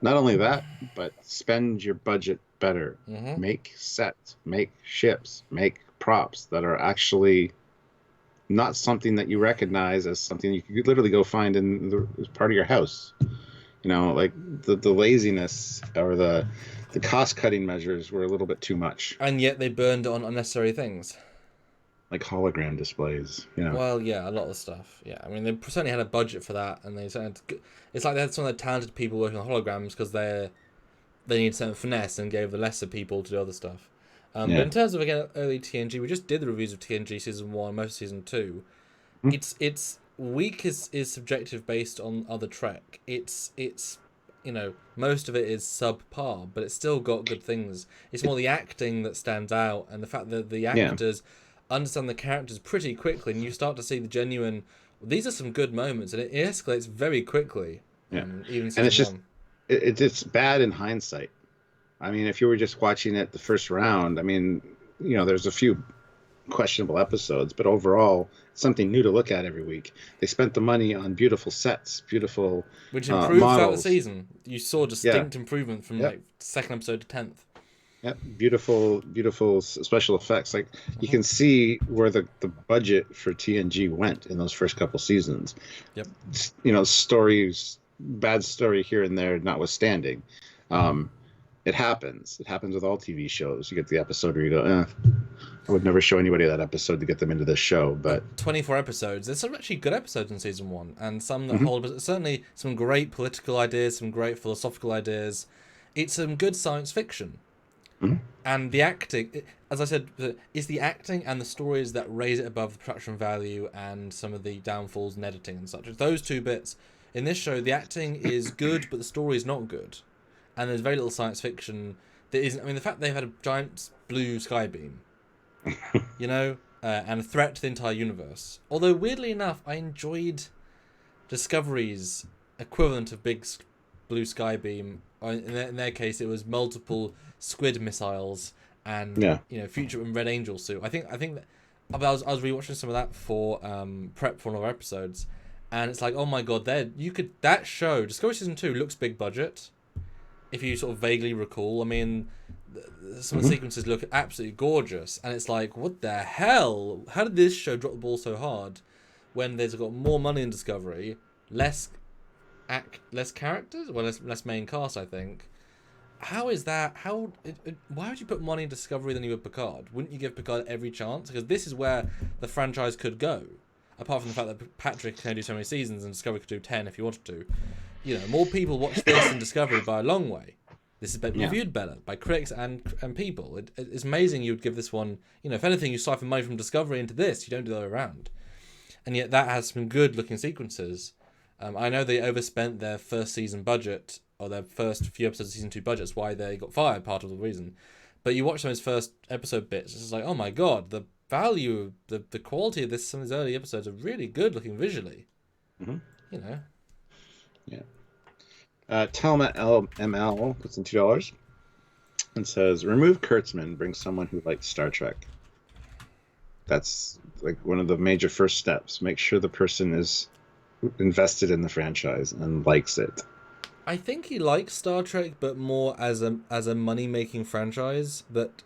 Not only that, but spend your budget better. Mm-hmm. Make sets, make ships, make props that are actually not something that you recognize as something you could literally go find as part of your house. Like the laziness or the cost-cutting measures were a little bit too much. And yet they burned on unnecessary things. Like hologram displays. Well, yeah, a lot of stuff. Yeah, I mean, they certainly had a budget for that, and it's like they had some of the talented people working on holograms because they needed some finesse and gave the lesser people to do other stuff. But in terms of, again, early TNG, we just did the reviews of TNG season 1, most of season 2. Mm. It's weak is subjective based on other Trek. It's most of it is subpar, but it's still got good things. It's more the acting that stands out, and the fact that the actors understand the characters pretty quickly, and you start to see the genuine. These are some good moments, and it escalates very quickly. Yeah, even season it's just 1. It's bad in hindsight. I mean, if you were just watching it the first round, I mean, there's a few questionable episodes, but overall, something new to look at every week. They spent the money on beautiful sets, beautiful Which improved throughout the models. season. You saw Yeah. distinct improvement from Yep. like second episode to 10th. Yep. Beautiful special effects. Like you can see where the budget for TNG went in those first couple seasons. Yep. You know, stories, bad story here and there notwithstanding. It happens. It happens with all TV shows. You get the episode where you go, I would never show anybody that episode to get them into this show. But 24 episodes. There's some actually good episodes in season 1, and some that hold, but certainly some great political ideas, some great philosophical ideas. It's some good science fiction. And the acting, as I said, it's the acting and the stories that raise it above the production value and some of the downfalls and editing and such. It's those two bits. In this show, the acting is good, but the story is not good. And there's very little science fiction that isn't. I mean, the fact they've had a giant blue sky beam, you know, and a threat to the entire universe. Although, weirdly enough, I enjoyed Discovery's equivalent of big blue sky beam. In their case, it was multiple squid missiles and you know, future and Red Angel suit. I think that I was rewatching some of that for prep for one of our episodes, and it's like, oh my god, that show Discovery season 2 looks big budget. If you sort of vaguely recall, I mean, some of the sequences look absolutely gorgeous, and it's like, what the hell? How did this show drop the ball so hard when there's got more money in Discovery, less characters, well, less main cast, I think. How is that? Why would you put money in Discovery than you would Picard? Wouldn't you give Picard every chance? Because this is where the franchise could go. Apart from the fact that Patrick can only do so many seasons and Discovery could do 10 if you wanted to. You know, more people watch this than Discovery by a long way. This has been reviewed better by critics and people. It's amazing you would give this one, you know, if anything, you siphon money from Discovery into this. You don't do the other way around. And yet that has some good looking sequences. I know they overspent their first season budget, or their first few episodes of season 2 budgets, why they got fired, part of the reason. But you watch those first episode bits, it's just like, oh my god, the value, the quality of some of these early episodes are really good looking visually. You know. Yeah. Telma LML puts in $2 and says, remove Kurtzman, bring someone who likes Star Trek. That's like one of the major first steps. Make sure the person is invested in the franchise and likes it. I think he likes Star Trek, but more as a money-making franchise. But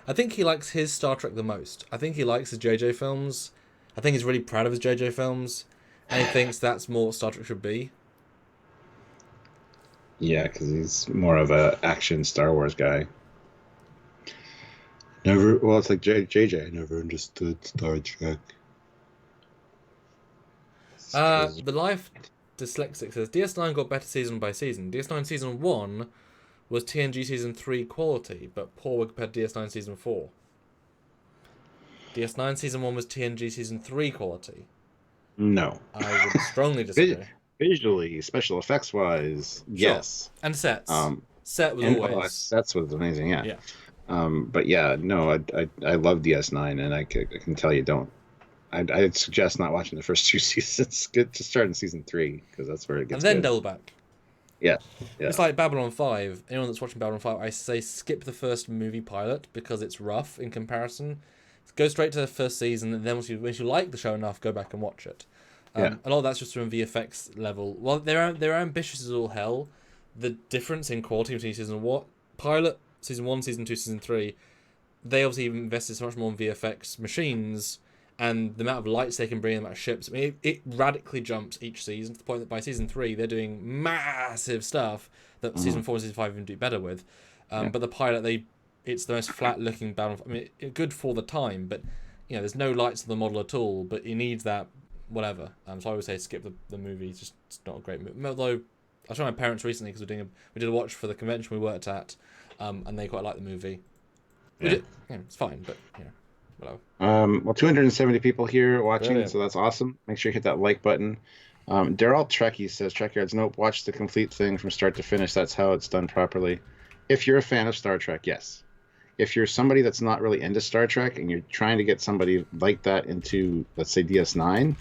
I think he likes his Star Trek the most. I think he likes his JJ films. I think he's really proud of his JJ films, and he thinks that's more what Star Trek should be. Yeah, because he's more of a action Star Wars guy. It's like JJ. I never understood Star Trek. The Life Dyslexic says, DS9 got better season by season. DS9 season 1 was TNG season 3 quality, but poor compared to DS9 season 4. DS9 season 1 was TNG season 3 quality. No. I would strongly disagree. Visually, special effects wise, yes. And sets. Set was always. Sets was amazing, yeah. But yeah, no, I love DS9, and I can tell you don't. I'd suggest not watching the first 2 seasons. Good to start in season 3, because that's where it gets. And then good. double back. Yeah. It's like Babylon 5. Anyone that's watching Babylon 5, I say skip the first movie pilot because it's rough in comparison. Go straight to the first season, and then once you like the show enough, go back and watch it. A lot of that's just from VFX level. Well, they're ambitious as all hell. The difference in quality between pilot, season 1, season 2, season 3, they obviously invested so much more in VFX machines, and the amount of lights they can bring, the amount of ships. I mean, it radically jumps each season to the point that by season 3, they're doing massive stuff that season 4 and season 5 even do better with. But the pilot, it's the most flat-looking Battle. I mean, good for the time, but you know, there's no lights on the model at all. But it needs that, whatever. So I would say skip the movie. It's not a great movie. Although I showed my parents recently because we did a watch for the convention we worked at, and they quite liked the movie. It's fine, but you know. Well, 270 people here watching, so that's awesome. Make sure you hit that like button. Daryl Trekkie says, Trekyards, nope, watch the complete thing from start to finish. That's how it's done properly. If you're a fan of Star Trek, yes. If you're somebody that's not really into Star Trek and you're trying to get somebody like that into, let's say, DS9,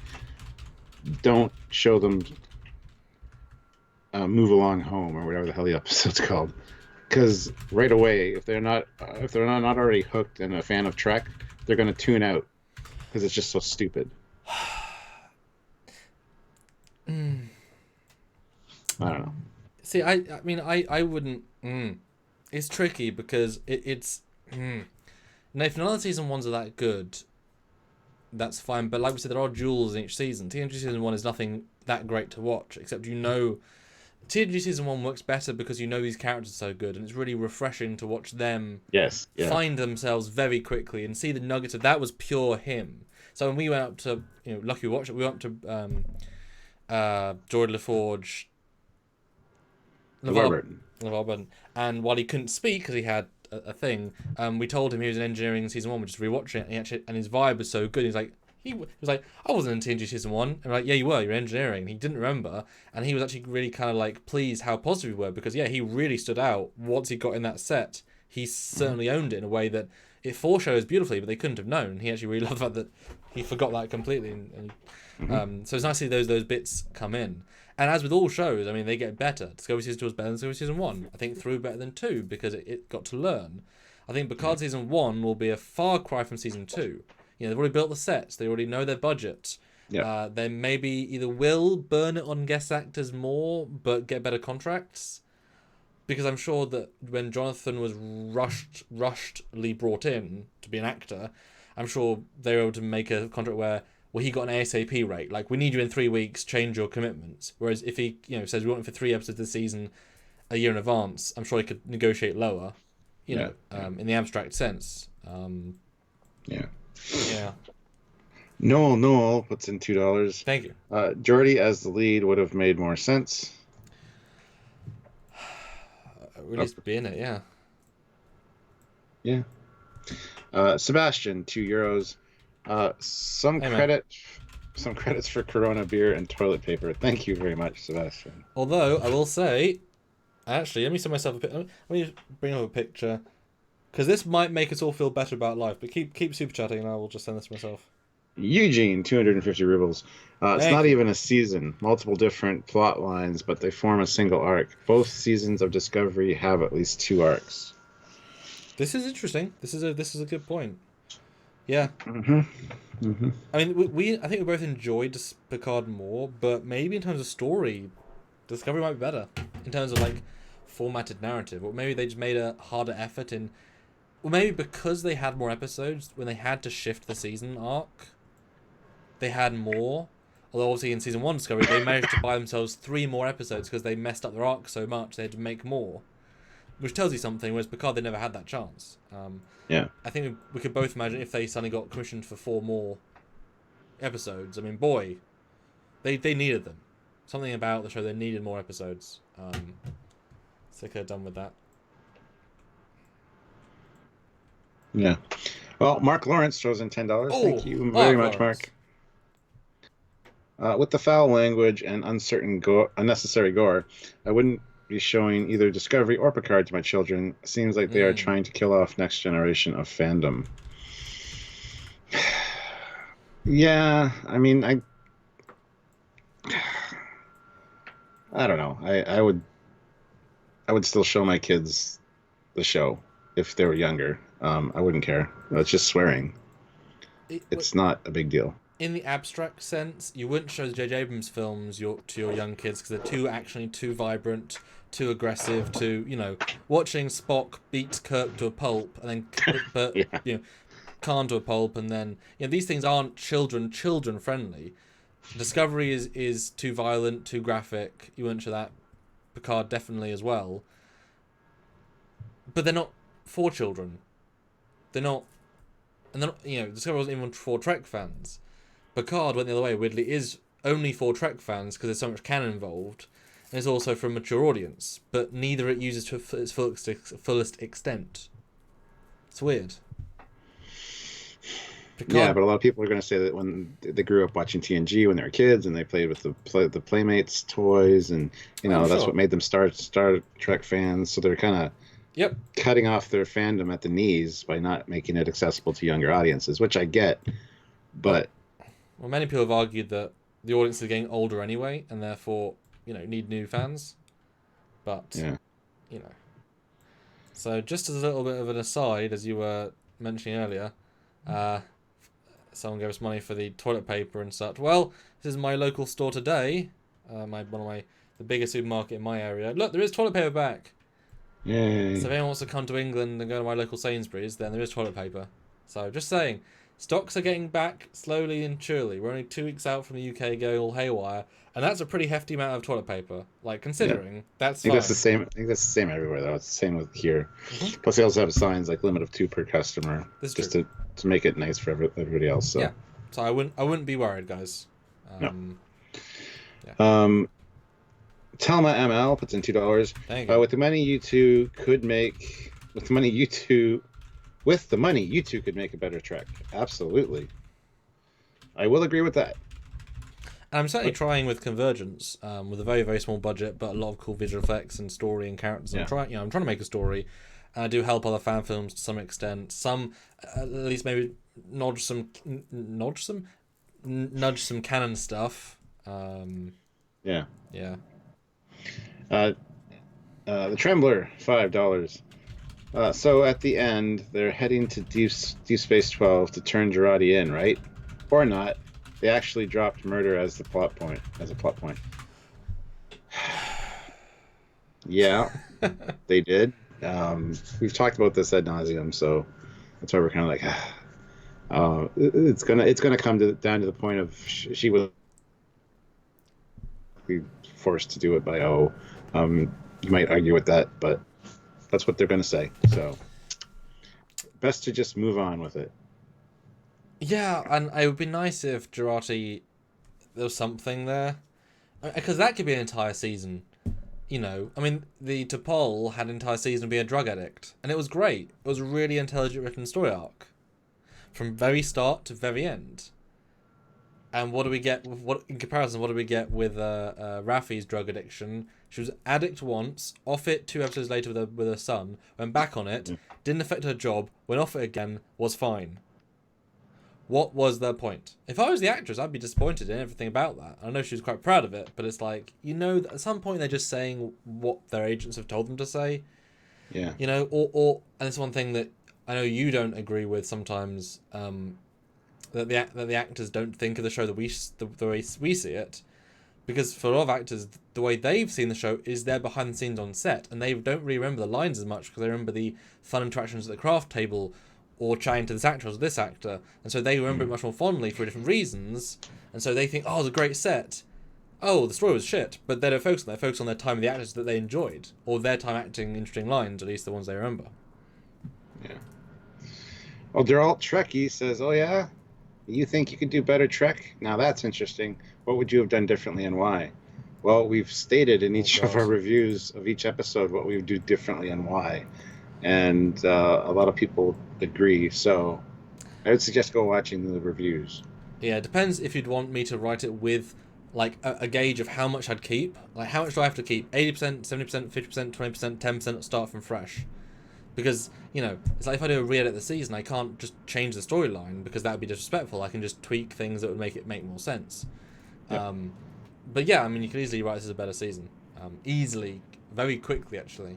don't show them Move Along Home or whatever the hell the episode's called. Because right away, if they're not already hooked and a fan of Trek, they're going to tune out because it's just so stupid. I don't know. See, I mean, I wouldn't. It's tricky because it's. Now, if none of the season ones are that good, that's fine. But like we said, there are jewels in each season. TNG season 1 is nothing that great to watch, except TNG season 1 works better because you know these characters are so good, and it's really refreshing to watch them Yes. Yeah. find themselves very quickly and see the nuggets of that was pure him. So when we went up to, lucky we watched it, we went up to George LaForge, LeVar Burton, and while he couldn't speak because he had a thing, we told him he was in engineering season 1. We just rewatched it, and his vibe was so good. He was like, I wasn't in TNG season 1. And we're like, yeah, you were. You're engineering. He didn't remember, and he was actually really kind of like pleased how positive we were because he really stood out once he got in that set. He certainly owned it in a way that it foreshadows beautifully, but they couldn't have known. He actually really loved the fact that he forgot that completely, and so it's nice to see those bits come in. And as with all shows, I mean, they get better. Discovery Season 2 was better than Discovery Season 1. I think 3 better than 2 because it got to learn. I think Picard Season 1 will be a far cry from Season 2. They've already built the sets. They already know their budget. Yeah. They maybe either will burn it on guest actors more, but get better contracts. Because I'm sure that when Jonathan was rushedly brought in to be an actor, I'm sure they were able to make a contract where, well, he got an ASAP rate. Like, we need you in 3 weeks, change your commitments. Whereas if he, says we want you for 3 episodes this season, a year in advance, I'm sure he could negotiate lower, in the abstract sense. Yeah. Yeah. Noel puts in $2. Thank you. Geordi as the lead would have made more sense. At least be in it, yeah. Yeah. Sebastian, €2. Some credits for Corona beer and toilet paper. Thank you very much, Sebastian. Although I will say, actually, let me send myself a picture. Let me bring up a picture, because this might make us all feel better about life. But keep super chatting, and I will just send this to myself. Eugene, 250 rubles. It's not even a season. Multiple different plot lines, but they form a single arc. Both seasons of Discovery have at least 2 arcs. This is interesting. This is a good point. Yeah. Mm-hmm. I mean, I think we both enjoyed Picard more, but maybe in terms of story, Discovery might be better in terms of like formatted narrative, or maybe they just made a harder effort in. Well, maybe because they had more episodes, when they had to shift the season arc, they had more. Although obviously in season 1 Discovery, they managed to buy themselves 3 more episodes because they messed up their arc so much they had to make more. Which tells you something, whereas Picard, they never had that chance. Yeah. I think we could both imagine if they suddenly got commissioned for 4 more episodes. I mean, boy, they needed them. Something about the show, they needed more episodes. So they could have done with that. Yeah. Well, Mark Lawrence throws in $10. Thank you very much, Mark. With the foul language and unnecessary gore, I wouldn't be showing either Discovery or Picard to my children. Seems like they are trying to kill off next generation of fandom. Yeah, I mean, I don't know. I would still show my kids the show if they were younger. I wouldn't care. It's just swearing. It's not a big deal. In the abstract sense, you wouldn't show the J.J. Abrams films to your young kids because they're too vibrant, too aggressive. Watching Spock beat Kirk to a pulp and then Khan to a pulp, and then these things aren't children friendly. Discovery is too violent, too graphic. You wouldn't show that. Picard definitely as well. But they're not for children. They're not, and they're not. Discovery wasn't even for Trek fans. Picard went the other way. Weirdly, is only for Trek fans because there's so much canon involved, and it's also for a mature audience. But neither it uses to its fullest extent. It's weird. Picard, yeah, but a lot of people are going to say that when they grew up watching TNG when they were kids and they played with the Playmates toys, and that's what made them Star Trek fans. So they're kind of cutting off their fandom at the knees by not making it accessible to younger audiences, which I get, but. Well, many people have argued that the audience is getting older anyway, and therefore, need new fans. But, So just as a little bit of an aside, as you were mentioning earlier, Someone gave us money for the toilet paper and such. Well, this is my local store today. The biggest supermarket in my area. Look, there is toilet paper back. Yay. So if anyone wants to come to England and go to my local Sainsbury's, then there is toilet paper. So just saying, stocks are getting back slowly and surely. We're only 2 weeks out from the UK going all haywire, and that's a pretty hefty amount of toilet paper. Like, considering, that's I think fine. that's the same. I think that's the same everywhere, though. It's the same with here. Plus, they also have signs like limit of 2 per customer, This is just true. to make it nice for everybody else. So. Yeah. So I wouldn't be worried, guys. No. Telma ML puts in $2. Thank you. With the money you two could make could make a better Trek. Absolutely. I will agree with that. And I'm certainly trying with Convergence, with a very, very small budget, but a lot of cool visual effects and story and characters. Yeah. I'm trying to make a story. And I do help other fan films to some extent. Some, at least maybe nudge some canon stuff. Yeah. Yeah. The Trembler, $5. So at the end, they're heading to Deep Space 12 to turn Girardi in, right? Or not? They actually dropped murder as a plot point. Yeah, they did. We've talked about this ad nauseum, so that's why we're kind of like, it's gonna come down to the point of she will be forced to do it by O. You might argue with that, but that's what they're gonna say. So best to just move on with it. Yeah, and it would be nice if Girardi, there was something there, because that could be an entire season. You know, I mean, the T'Pol had an entire season be a drug addict, and it was great. It was a really intelligent written story arc, from very start to very end. And what do we get? What in comparison? What do we get with Raffi's drug addiction? She was addict once, off it 2 episodes later with her son, went back on it, didn't affect her job, went off it again, was fine. What was their point? If I was the actress, I'd be disappointed in everything about that. I know she was quite proud of it, but it's like, that at some point they're just saying what their agents have told them to say. Yeah. You know, or and it's one thing that I know you don't agree with sometimes, that the actors don't think of the show the way we see it, because for a lot of actors, the way they've seen the show is they're behind the scenes on set, and they don't really remember the lines as much because they remember the fun interactions at the craft table, or chatting to this actor or this actor, and so they remember it much more fondly for different reasons, and so they think, oh, it was a great set. Oh, the story was shit, but they don't focus on that. They focus on their time with the actors that they enjoyed, or their time acting interesting lines, at least the ones they remember. Yeah. Well, Geralt Trekkie says, oh yeah? You think you could do better Trek? Now that's interesting. What would you have done differently and why? Well, we've stated in each of our reviews of each episode what we would do differently and why. And a lot of people agree, so I would suggest go watching the reviews. Yeah, it depends if you'd want me to write it with like a gauge of how much I'd keep. Like, how much do I have to keep? 80%, 70%, 50%, 20%, 10% start from fresh. Because, it's like if I do a re-edit of the season, I can't just change the storyline because that would be disrespectful. I can just tweak things that would make more sense. Yep. But yeah, I mean, you could easily write this as a better season. Easily, very quickly, actually.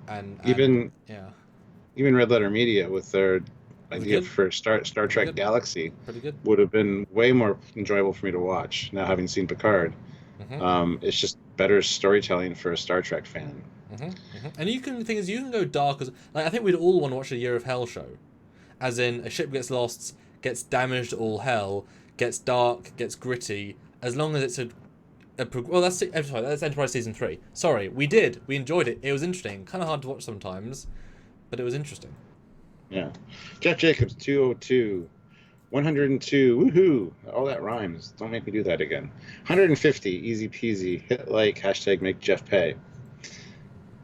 And even Red Letter Media with their idea for Star Trek Galaxy would have been way more enjoyable for me to watch now having seen Picard. It's just better storytelling for a Star Trek fan. And the thing is, you can go dark as I think we'd all want to watch a Year of Hell show, as in a ship gets lost, gets damaged, all hell, gets dark, gets gritty. As long as it's that's Enterprise season 3. Sorry, we enjoyed it. It was interesting, kind of hard to watch sometimes, but it was interesting. Yeah, Jeff Jacobs 202, 102. Woohoo! All that rhymes. Don't make me do that again. 150. Easy peasy. Hit like. # make Jeff pay.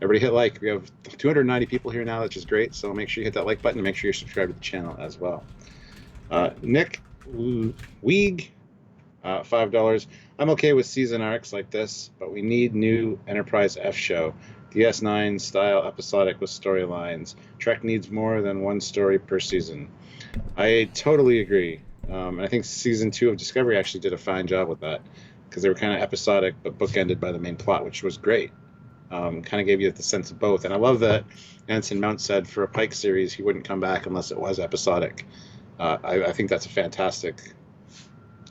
Everybody hit like. We have 290 people here now, which is great. So make sure you hit that like button and make sure you're subscribed to the channel as well. Nick Weeg, $5. I'm okay with season arcs like this, but we need new Enterprise F show. DS9 style episodic with storylines. Trek needs more than one story per season. I totally agree. And I think season 2 of Discovery actually did a fine job with that because they were kind of episodic but bookended by the main plot, which was great. kind of gave you the sense of both. And I love that Anson Mount said for a Pike series he wouldn't come back unless it was episodic. I think that's a fantastic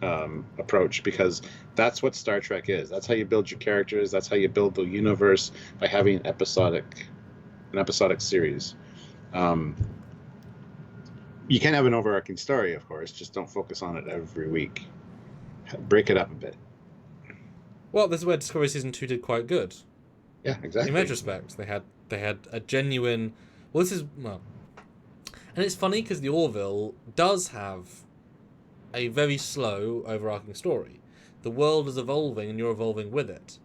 approach, because that's what Star Trek is. That's how you build your characters. That's how you build the universe, by having an episodic series. You can have an overarching story, of course. Just don't focus on it every week. Break it up a bit. Well, this is where Discovery Season 2 did quite good. Yeah, exactly. In retrospect, they had a genuine... Well, and it's funny because the Orville does have a very slow, overarching story. The world is evolving and you're evolving with it.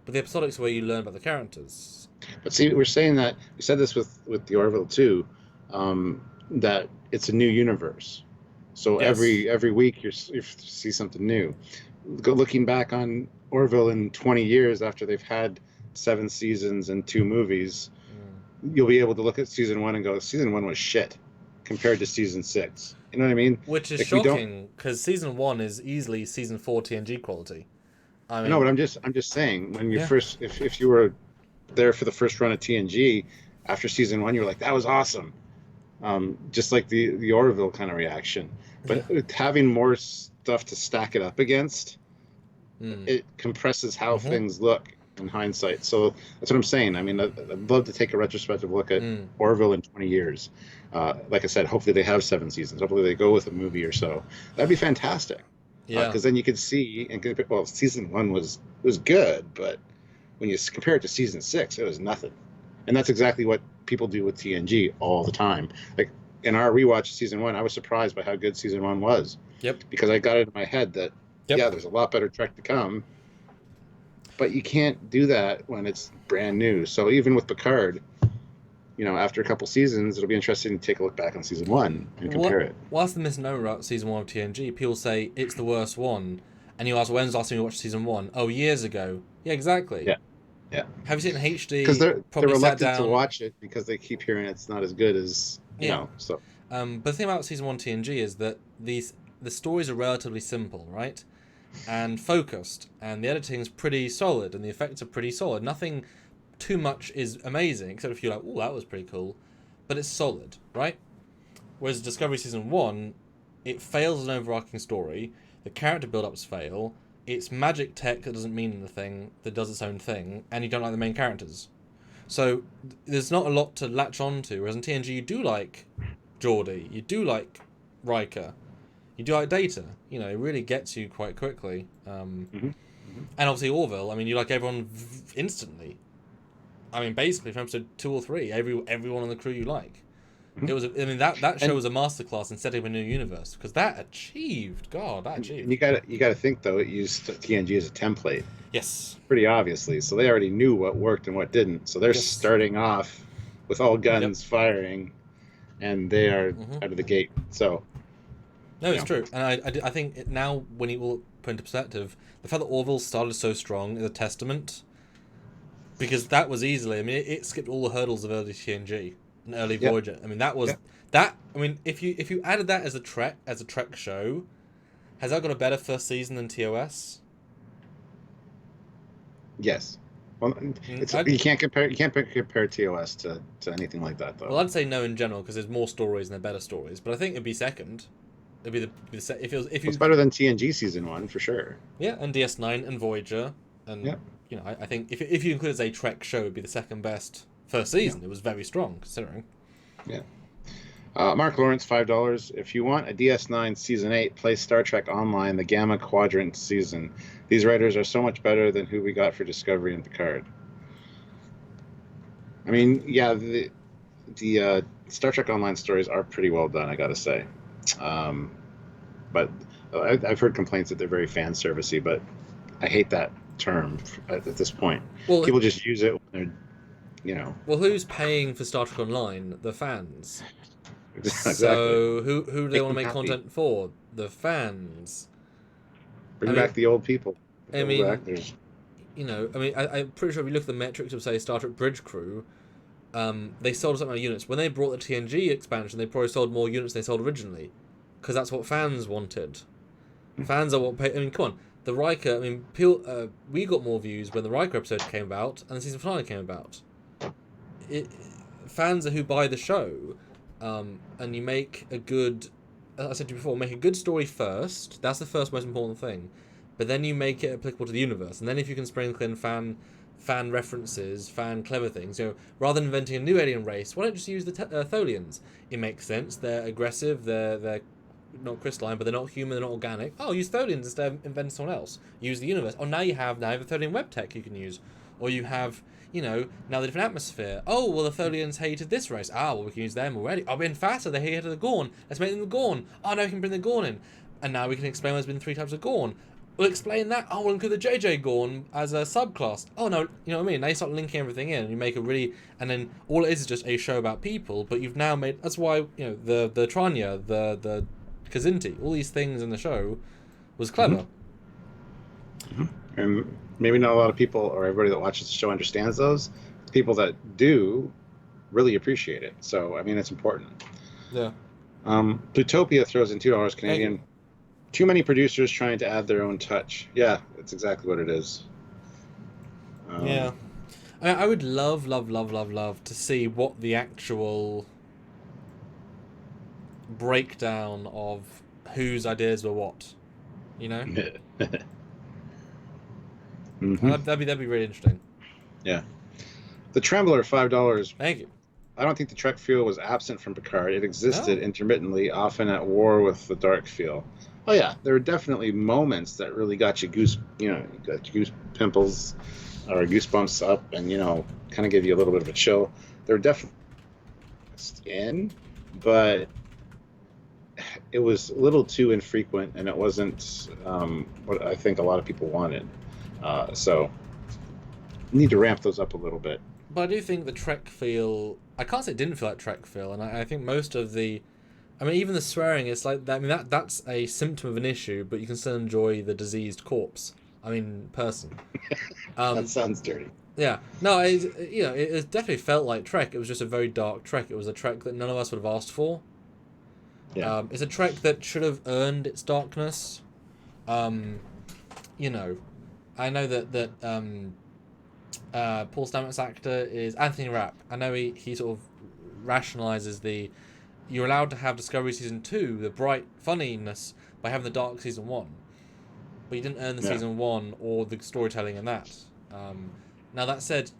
But the episodics are where you learn about the characters. But see, we're saying that... We said this with the Orville, too, that it's a new universe. So Yes. every week you see something new. Looking back on Orville in 20 years after they've had 7 seasons and 2 movies, you'll be able to look at season 1 and go, season 1 was shit compared to season 6. You know what I mean? Which is Like, shocking, because season 1 is easily season 4 TNG quality. I mean, No, but I'm just saying, when you Yeah. first, if you were there for the first run of TNG, after season 1, you were like, that was awesome. Just like the Orville kind of reaction. But having more stuff to stack it up against, it compresses how things look in hindsight. So that's what I'm saying. I mean, I'd love to take a retrospective look at Orville in 20 years. Like I said, hopefully they have 7 seasons. Hopefully they go with a movie or so. That'd be fantastic. Yeah. Because then you could see, well, season 1 was good, but when you compare it to season 6, it was nothing. And that's exactly what people do with TNG all the time. Like in our rewatch of season 1, I was surprised by how good season 1 was. Yep. Because I got it in my head that, yeah, there's a lot better Trek to come. But you can't do that when it's brand new. So even with Picard, after a couple seasons, it'll be interesting to take a look back on season 1 and compare it. Whilst the misnomer about season 1 of TNG, people say it's the worst one. And you ask, when's the last time you watched season 1? Oh, years ago. Yeah, exactly. Yeah. Have you seen it in HD? Because they're reluctant down... to watch it because they keep hearing it's not as good as, you know. So. But the thing about season 1 TNG is that the stories are relatively simple, right? And focused. And the editing's pretty solid. And the effects are pretty solid. Nothing too much is amazing, except if you're like, oh, that was pretty cool. But it's solid, right? Whereas Discovery Season 1, it fails as an overarching story. The character build-ups fail. It's magic tech that doesn't mean anything, that does its own thing, and you don't like the main characters. So there's not a lot to latch on to, whereas in TNG you do like Geordi, you do like Riker, you do like Data. It really gets you quite quickly. And obviously Orville, I mean, you like everyone instantly. I mean, basically from episode 2 or 3, everyone on the crew you like. It was. That show was a masterclass in setting up a new universe, because that achieved. You gotta think though. It used TNG as a template. Yes. Pretty obviously, so they already knew what worked and what didn't. So they're starting off with all guns firing, and they are out of the gate. So. No, it's true, and I think now when you will put into perspective, the fact that Orville started so strong is a testament, because that was easily. I mean, it skipped all the hurdles of early TNG. An early Voyager. I mean, that was that. I mean, if you added that as a Trek show, has that got a better first season than TOS? Yes. Well, you can't compare TOS to anything like that though. Well, I'd say no in general, because there's more stories and they're better stories. But I think it'd be second. It'd be It's better than TNG season 1 for sure. Yeah, and DS9 and Voyager, and I think if you include it as a Trek show, it'd be the second best. First season, it was very strong, considering. Yeah. Mark Lawrence, $5. If you want a DS9 Season 8, play Star Trek Online, the Gamma Quadrant season. These writers are so much better than who we got for Discovery and Picard. I mean, yeah, the Star Trek Online stories are pretty well done, I gotta say. But I've heard complaints that they're very fan-servicey, but I hate that term at this point. Well, people just use it when they're... Well, who's paying for Star Trek Online? The fans. Exactly. So who do they want to make content for? The fans. Bring back the old people. I'm pretty sure if you look at the metrics of, say, Star Trek Bridge Crew, they sold a certain amount of units. When they brought the TNG expansion, they probably sold more units than they sold originally, because that's what fans wanted. Fans are what pay. I mean, come on. the Riker. I mean, we got more views when the Riker episode came about and the season finale came about. Fans are who buy the show, and you make a good. As I said to you before, make a good story first. That's the first most important thing, but then you make it applicable to the universe, and then if you can sprinkle in fan references, fan clever things, rather than inventing a new alien race, why don't you just use the Tholians? It makes sense. They're aggressive. They're not crystalline, but they're not human. They're not organic. Oh, use Tholians instead of inventing someone else. Use the universe. Oh, now you have a Tholian web tech you can use, or you have. Now the different atmosphere. Oh, well, the Tholians hated this race. We can use them already. Oh, in faster, they hated the Gorn. Let's make them the Gorn. Oh, now we can bring the Gorn in. And now we can explain there's been 3 types of Gorn. We'll explain that. Oh, we'll include the JJ Gorn as a subclass. Oh, no, you know what I mean? Now you start linking everything in. And you make and then all it is just a show about people, but you've now made, that's why, the Tranya, the Kazinti, all these things in the show was clever. Mm-hmm. And maybe not a lot of people or everybody that watches the show understands those. People that do really appreciate it. So, I mean, it's important. Yeah. Plutopia throws in $2 Canadian. Too many producers trying to add their own touch. Yeah, that's exactly what it is. Yeah. I would love to see what the actual breakdown of whose ideas were what. Mm-hmm. That'd be really interesting. Yeah. The Trembler, $5. Thank you. I don't think the Trek feel was absent from Picard. It existed intermittently, often at war with the dark feel. Oh yeah, there were definitely moments that really got you goose pimples or goosebumps up, and kind of give you a little bit of a chill. There were definitely but it was a little too infrequent, and it wasn't what I think a lot of people wanted. So need to ramp those up a little bit. But I do think the Trek feel, I can't say it didn't feel like Trek feel, and I think most of even the swearing, it's like that. I mean, that's a symptom of an issue, but you can still enjoy the diseased corpse. Person. That sounds dirty. Yeah. No, it definitely felt like Trek. It was just a very dark Trek. It was a Trek that none of us would have asked for. Yeah. It's a Trek that should have earned its darkness. I know that Paul Stamets' actor is Anthony Rapp. I know he sort of rationalizes you're allowed to have Discovery Season 2, the bright funniness, by having the dark Season 1. But you didn't earn the Season 1 or the storytelling in that. Now that said,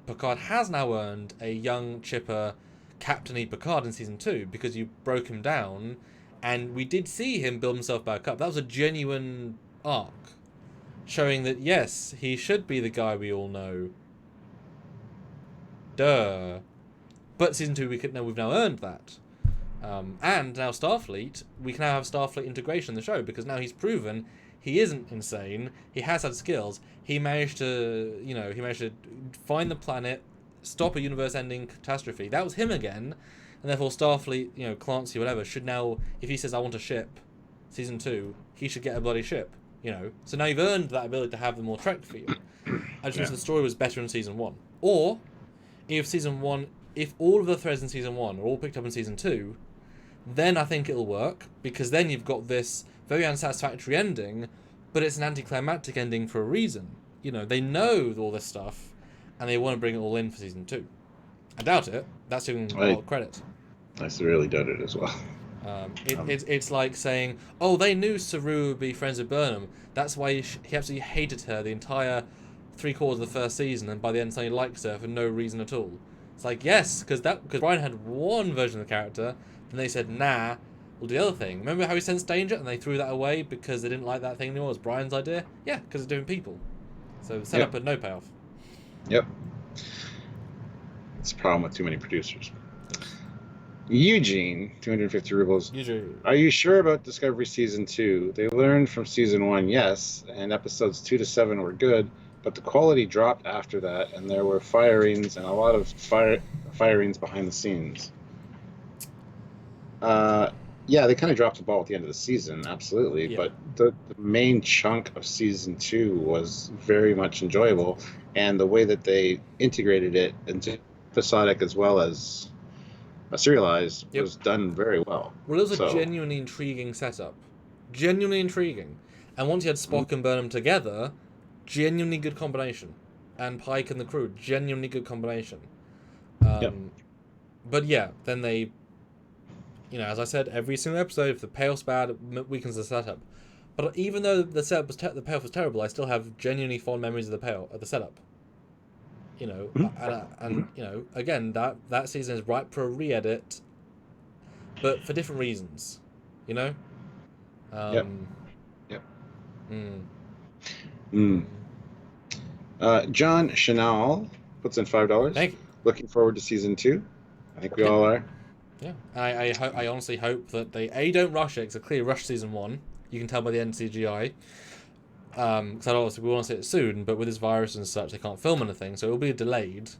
Picard has now earned a young, chipper, captainy Picard in Season 2 because you broke him down, and we did see him build himself back up. That was a genuine arc, showing that, yes, he should be the guy we all know. Duh. But Season 2, we've now earned that. And now Starfleet, we can now have Starfleet integration in the show, because now he's proven he isn't insane. He has had skills. He managed to find the planet, stop a universe-ending catastrophe. That was him again, and therefore Starfleet, Clancy, whatever, should now, if he says, I want a ship, Season 2, he should get a bloody ship, So now you've earned that ability to have the more Trek feel. I just wish the story was better in Season 1. Or, if all of the threads in Season 1 are all picked up in Season 2, then I think it'll work, because then you've got this very unsatisfactory ending, but it's an anticlimactic ending for a reason. They know all this stuff, and they want to bring it all in for Season 2. I doubt it. That's giving a lot of credit. I really doubt it as well. It's like saying, oh, they knew Saru would be friends with Burnham. That's why he absolutely hated her the entire 3/4 of the first season, and by the end suddenly likes her for no reason at all. It's like, yes, because Brian had one version of the character, and they said, nah, we'll do the other thing. Remember how he sensed danger, and they threw that away because they didn't like that thing anymore? It was Brian's idea? Yeah, because it's different people. So set up but no payoff. Yep. It's a problem with too many producers. Eugene, 250 rubles. Eugene. Are you sure about Discovery Season 2? They learned from Season 1, yes, and episodes 2 to 7 were good, but the quality dropped after that, and there were firings and a lot of firings behind the scenes. Yeah, they kind of dropped the ball at the end of the season, absolutely, Yeah. but the main chunk of Season 2 was very much enjoyable, and the way that they integrated it into episodic as well as serialized was done very well. Well, it was a genuinely intriguing setup. Genuinely intriguing. And once you had Spock and Burnham together, genuinely good combination. And Pike and the crew, genuinely good combination. Yep. But yeah, then they, as I said, every single episode, if the payoff's bad, it weakens the setup. But even though the setup was the payoff was terrible, I still have genuinely fond memories of the payoff, of the setup. And again, that season is ripe for a re-edit, but for different reasons, Yep. John Chanel puts in $5. Thank you. Looking forward to season 2. I think we all are. Yeah, I honestly hope that they don't rush it. It's a clear rush season 1. You can tell by the end CGI. Because obviously we want to see it soon, but with this virus and such, they can't film anything, so it will be delayed,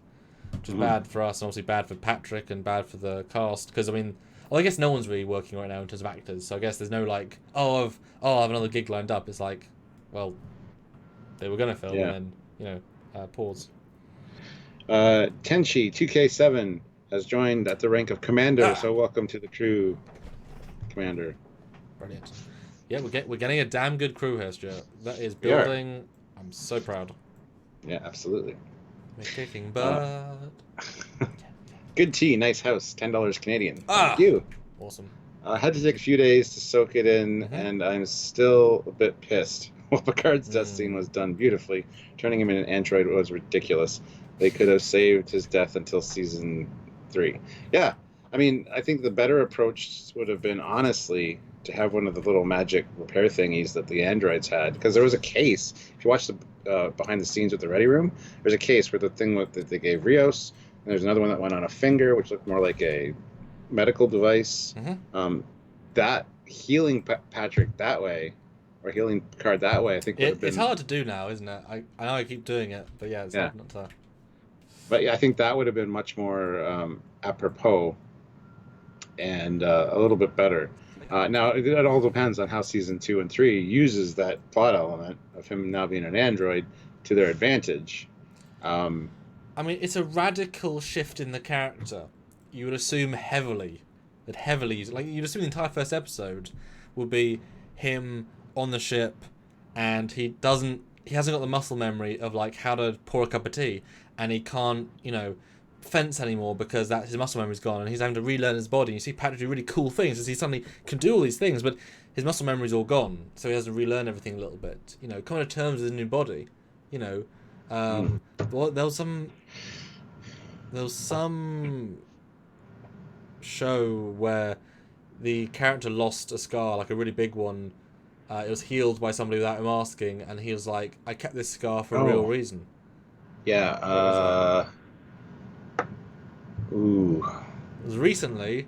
which is bad for us and obviously bad for Patrick and bad for the cast. Because I guess no one's really working right now in terms of actors, so I guess there's no I have another gig lined up. It's like, well, they were gonna film and then pause. Tenchi 2K7 has joined at the rank of commander, so welcome to the crew, commander. Brilliant. Yeah, we're getting a damn good crew here, Stuart. That is building. I'm so proud. Yeah, absolutely. We're kicking butt. Good tea, nice house, $10 Canadian. Thank you. Awesome. I had to take a few days to soak it in, and I'm still a bit pissed. Well, Picard's death scene was done beautifully. Turning him into an android was ridiculous. They could have saved his death until season 3. Yeah, I mean, I think the better approach would have been, honestly, to have one of the little magic repair thingies that the androids had. Because there was a case, if you watch the behind the scenes with the Ready Room, there's a case where the thing that they gave Rios, and there's another one that went on a finger, which looked more like a medical device. That healing Patrick that way, or healing Picard that way, I think would have been... It's hard to do now, isn't it? I know I keep doing it, but yeah, it's hard not to... But yeah, I think that would have been much more apropos and a little bit better. Now, it all depends on how season 2 and 3 uses that plot element of him now being an android to their advantage. I mean, it's a radical shift in the character. You would assume heavily, you'd assume the entire first episode would be him on the ship, and he hasn't got the muscle memory of how to pour a cup of tea, and he can't, fence anymore because his muscle memory's gone, and he's having to relearn his body. You see Patrick do really cool things as he suddenly can do all these things, but his muscle memory's all gone, so he has to relearn everything a little bit. Coming to terms with his new body. Well, there was some show where the character lost a scar, like a really big one. It was healed by somebody without him asking, and he was like, "I kept this scar for a real reason." Yeah. Ooh. It was recently.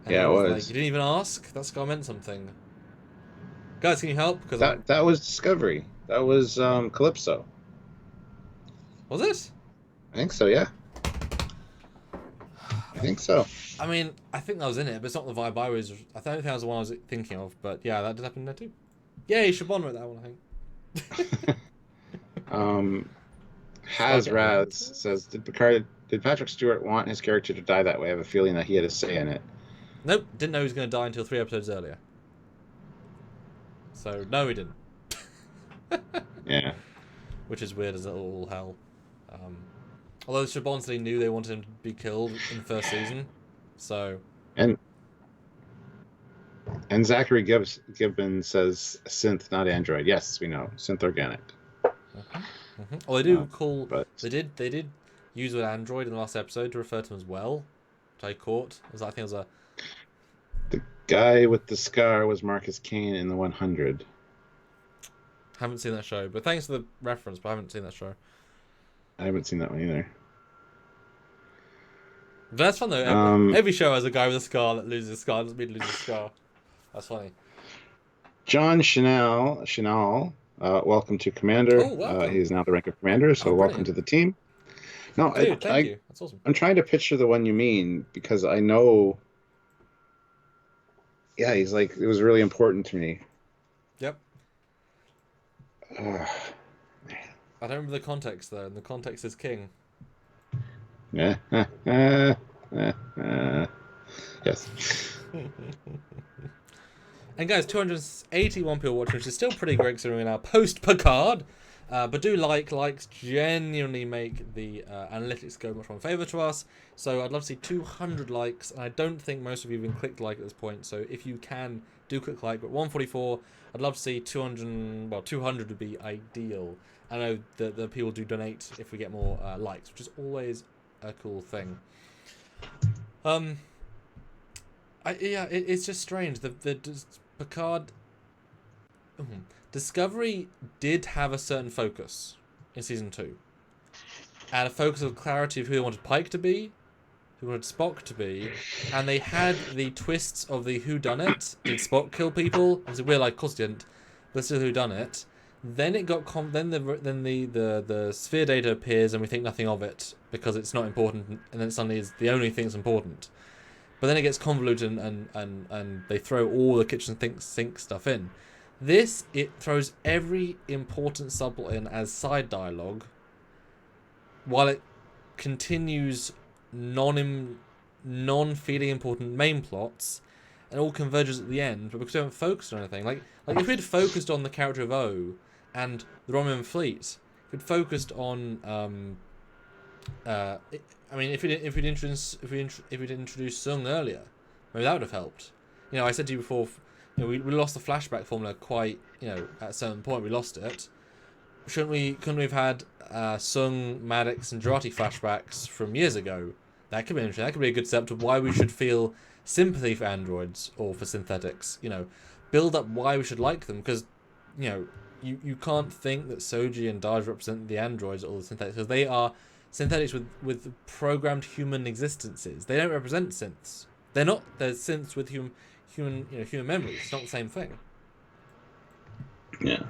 And yeah, it was. Like, you didn't even ask. That scar meant something. Guys, can you help? Because that was Discovery. That was Calypso. Was it? I think so. Yeah. I think so. I mean, I think that was in it, but it's not the vibe I was. I don't think that was the one I was thinking of. But yeah, that did happen there too. Yeah, Siobhan wrote that one, I think. Hazraz says, Did Patrick Stewart want his character to die that way? I have a feeling that he had a say in it. Nope, didn't know he was going to die until 3 episodes earlier. So, no, he didn't. Yeah. Which is weird as all hell. Although Siobhan said he knew they wanted him to be killed in the first season. So... And Zachary Gibbons says, synth, not android. Yes, we know. Synth organic. Oh, they do they did use an android in the last episode to refer to him as well, which I caught. I think it was the guy with the scar was Marcus Kane in the 100. Haven't seen that show, but thanks for the reference. But I haven't seen that show. I haven't seen that one either. But that's fun though. Every show has a guy with a scar that loses a scar. Doesn't mean to lose a scar. That's funny. John Chanel, welcome to Commander. Oh, welcome. He is now the rank of Commander, so welcome to the team. No, dude, thank you. That's awesome. I'm trying to picture the one you mean because I know. Yeah, he's like, it was really important to me. Yep. I don't remember the context though, and the context is king. Yeah. Yes. And guys, 281 people watching, which is still pretty great considering we're now post-Picard. But do likes genuinely make the analytics go much more in favour to us. So I'd love to see 200 likes, and I don't think most of you have even clicked like at this point. So if you can, do click like. But 144, I'd love to see 200. Well, 200 would be ideal. I know that the people do donate if we get more likes, which is always a cool thing. It's just strange. The Picard. Discovery did have a certain focus in season 2, and a focus of clarity of who they wanted Pike to be, who wanted Spock to be, and they had the twists of the whodunit. Did Spock kill people? Obviously, we're like, of course he didn't. But still, whodunit. Then it got then the sphere data appears, and we think nothing of it because it's not important, and then it suddenly is the only thing that's important. But then it gets convoluted, and they throw all the kitchen sink stuff in. This, it throws every important subplot in as side dialogue, while it continues non-feeling important main plots, and all converges at the end. But because we haven't focused on anything, like if we'd focused on the character of O and the Romulan fleet, if we'd focused on if we'd introduced Sung earlier, maybe that would have helped. You know, I said to you before. You know, we lost the flashback formula quite, at a certain point we lost it. Couldn't we have had Sung, Maddox and Jurati flashbacks from years ago? That could be interesting. That could be a good step to why we should feel sympathy for androids or for synthetics. Build up why we should like them, because, you can't think that Soji and Daj represent the androids or the synthetics, because they are synthetics with programmed human existences. They don't represent synths. They're synths with human memory. It's not the same thing. Yeah.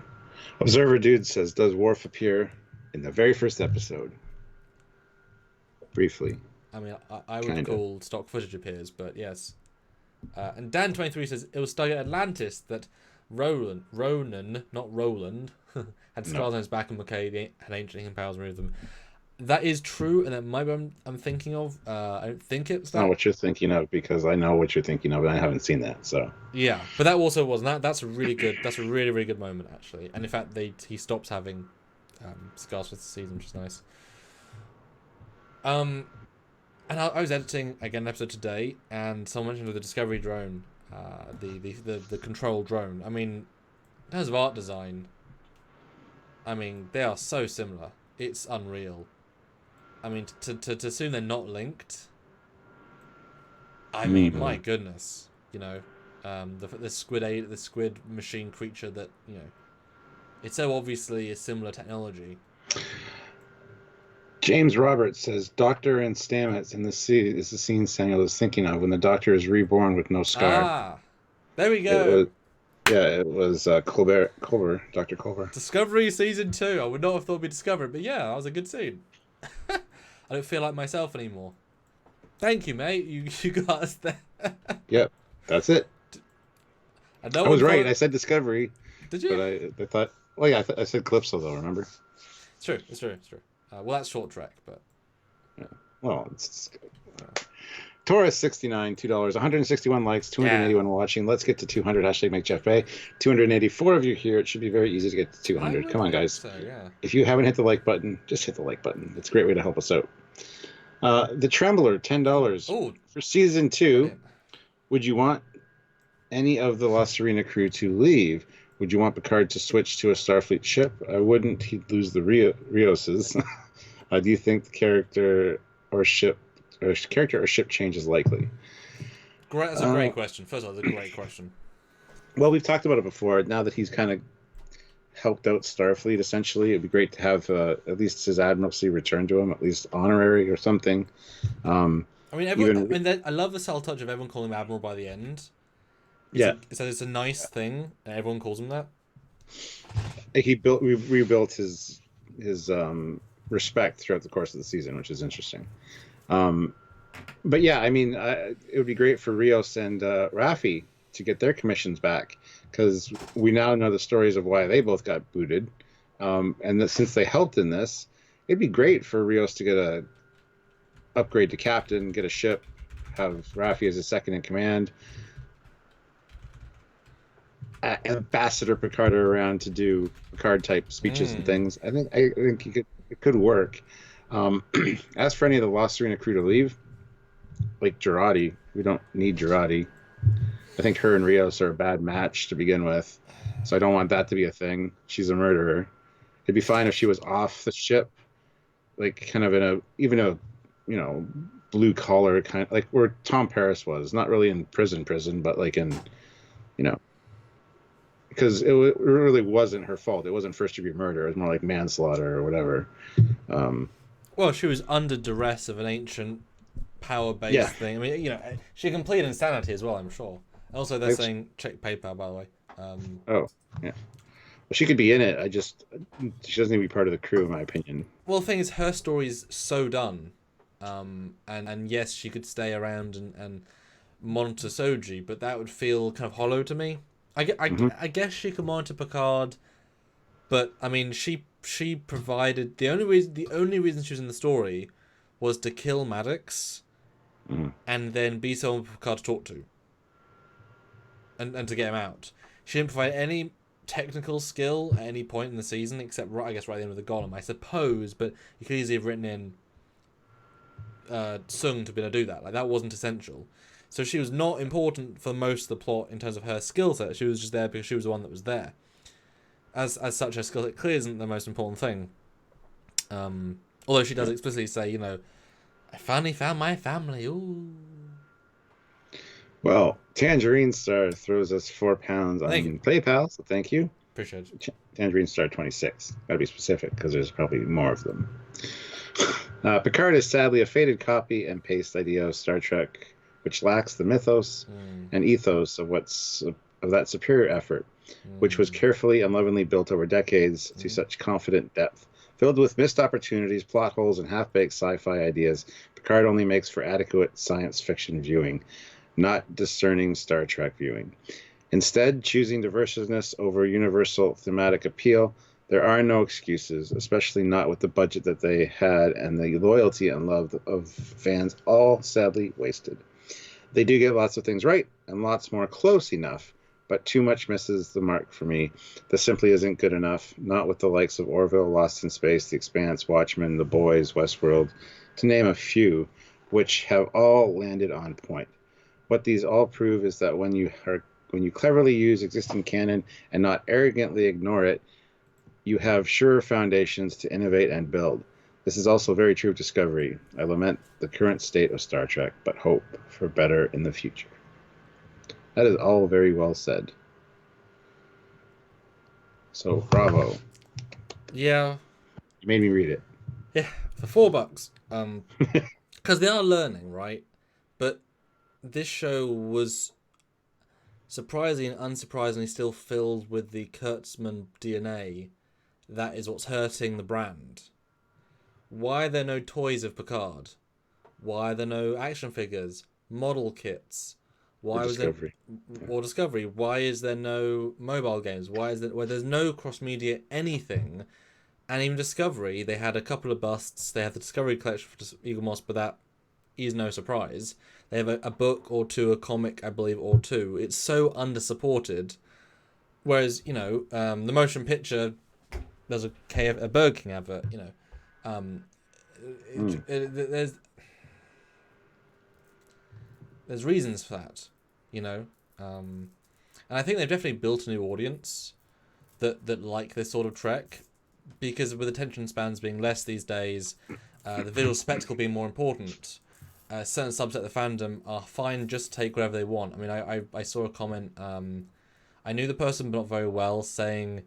Observer Dude says, does Worf appear in the very first episode? Briefly. I mean, I would call stock footage appears, but yes. And Dan23 says, it was Stargate Atlantis that Ronan, not Roland, had scars on his back and McKay had ancient healing powers removed them. That is true, and that might be what I'm thinking of. I don't think it's that. Not what you're thinking of, because I know what you're thinking of, and I haven't seen that. So yeah, but that also wasn't. That's a really good. That's a really, really good moment, actually. And in fact, he stops having scars for the season, which is nice. And I was editing again an episode today, and someone mentioned the Discovery drone, the control drone. I mean, in terms of art design, I mean, they are so similar. It's unreal. I mean, to assume they're not linked. I mean, my goodness, the squid machine creature that it's so obviously a similar technology. James Roberts says, Doctor and Stamets in the sea is the scene Samuel is thinking of when the Doctor is reborn with no scar. Ah, there we go. It was Dr. Culber. Discovery season 2. I would not have thought it'd be Discovery, but yeah, that was a good scene. I don't feel like myself anymore. Thank you, mate. You got us there. Yep, that's it. I was right. I said Discovery. Did you? But I thought. Well, yeah, I said Calypso though. Remember? It's true. Well, that's short trek, but. Yeah. Well, it's. Taurus 69, $2, 161 likes, 281 watching. Let's get to 200. Hashtag make Jeff Bay. 284 of you here. It should be very easy to get to 200. Come on, guys. So, yeah. If you haven't hit the like button, just hit the like button. It's a great way to help us out. The Trembler, $10 for season 2. Brilliant. Would you want any of the La Serena crew to leave? Would you want Picard to switch to a Starfleet ship? I wouldn't. He'd lose the Rioses. Do you think the character or ship change is likely? Great, that's a great question. First of all, it's a great question. Well, we've talked about it before. Now that he's kind of helped out Starfleet, essentially, it'd be great to have at least his admiralty return to him, at least honorary or something. I mean, I love the subtle touch of everyone calling him Admiral by the end. It's a nice thing, and everyone calls him that. He rebuilt his respect throughout the course of the season, which is interesting. But yeah, I mean, it would be great for Rios and Raffi to get their commissions back, because we now know the stories of why they both got booted, and that since they helped in this, it'd be great for Rios to get a upgrade to captain, get a ship, have Raffi as a second in command. Ambassador Picard around to do Picard type speeches and things. I think it could work. Um, as for any of the Lost Serena crew to leave, like Girardi, we don't need Girardi. I think her and Rios are a bad match to begin with, so I don't want that to be a thing. She's a murderer. It'd be fine if she was off the ship, like kind of in a even a blue collar kind of like where Tom Paris was, not really in prison, but like in you know because it really wasn't her fault. It wasn't first degree murder. It was more like manslaughter or whatever. Um, Well, she was under duress of an ancient power-based thing. I mean, she can plead insanity as well, I'm sure. Also, they're saying check PayPal, by the way. Oh, yeah. Well, she could be in it. She doesn't need to be part of the crew, in my opinion. Well, the thing is, her story's so done. And yes, she could stay around and monitor Soji, but that would feel kind of hollow to me. I guess she could monitor Picard, but I mean, she provided the only reason she was in the story was to kill Maddox, and then be someone for Picard to talk to, and to get him out. She didn't provide any technical skill at any point in the season, except I guess right at the end of the Golem, I suppose. But you could easily have written in Sung to be able to do that. Like that wasn't essential. So she was not important for most of the plot in terms of her skill set. She was just there because she was the one that was there. As such, her skill set clearly isn't the most important thing. Although she does explicitly say, I finally found my family. Ooh. Well, Tangerine Star throws us £4 on PayPal, so thank you. Appreciate it. Tangerine Star 26. Gotta be specific because there's probably more of them. Picard is sadly a faded copy and paste idea of Star Trek, which lacks the mythos and ethos of that superior effort, which was carefully and lovingly built over decades to such confident depth. Filled with missed opportunities, plot holes, and half-baked sci-fi ideas, Picard only makes for adequate science fiction viewing, not discerning Star Trek viewing. Instead, choosing divisiveness over universal thematic appeal, there are no excuses, especially not with the budget that they had and the loyalty and love of fans, all sadly wasted. They do get lots of things right, and lots more close enough, but too much misses the mark for me. This simply isn't good enough, not with the likes of Orville, Lost in Space, The Expanse, Watchmen, The Boys, Westworld, to name a few, which have all landed on point. What these all prove is that when you cleverly use existing canon and not arrogantly ignore it, you have sure foundations to innovate and build. This is also very true of Discovery. I lament the current state of Star Trek, but hope for better in the future. That is all very well said. So, bravo. Yeah. You made me read it. Yeah, for $4. Because they are learning, right? But this show was surprisingly and unsurprisingly still filled with the Kurtzman DNA. That is what's hurting the brand. Why are there no toys of Picard? Why are there no action figures, model kits? Why was Discovery. Discovery? Why is there no mobile games? Why there's no cross-media anything? And even Discovery, they had a couple of busts. They had the Discovery collection for Eagle Moss, but that is no surprise. They have a book or two, a comic, I believe, or two. It's so under-supported. Whereas, the motion picture, there's a Burger King advert, there's reasons for that, and I think they've definitely built a new audience that like this sort of Trek, because with attention spans being less these days, the visual spectacle being more important, certain subset of the fandom are fine just to take whatever they want. I mean, I saw a comment, I knew the person but not very well, saying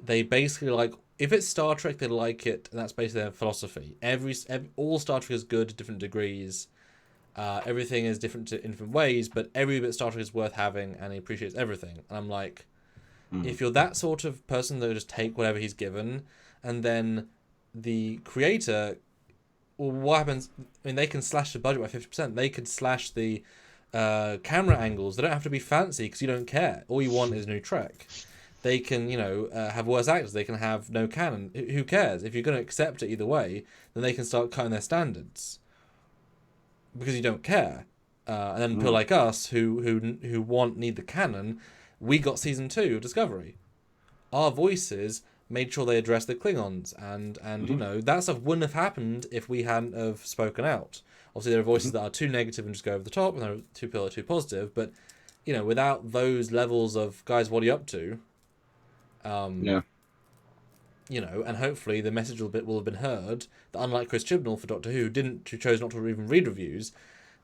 they basically like, if it's Star Trek, they like it, and that's basically their philosophy. All Star Trek is good to different degrees. Everything is different in different ways, but every bit of Star Trek is worth having, and he appreciates everything. And I'm like, if you're that sort of person that will just take whatever he's given, and then the creator, well, what happens? I mean, they can slash the budget by 50%. They could slash the camera angles. They don't have to be fancy because you don't care. All you want is new Trek. They can, have worse actors. They can have no canon. Who cares? If you're going to accept it either way, then they can start cutting their standards because you don't care. And then people like us who need the canon, we got season 2 of Discovery. Our voices made sure they addressed the Klingons, and you know, that stuff wouldn't have happened if we hadn't have spoken out. Obviously, there are voices that are too negative and just go over the top, and there are people that are too positive. But you know, without those levels of guys, what are you up to? You know, and hopefully the message will have been heard. That unlike Chris Chibnall for Doctor Who, who chose not to even read reviews.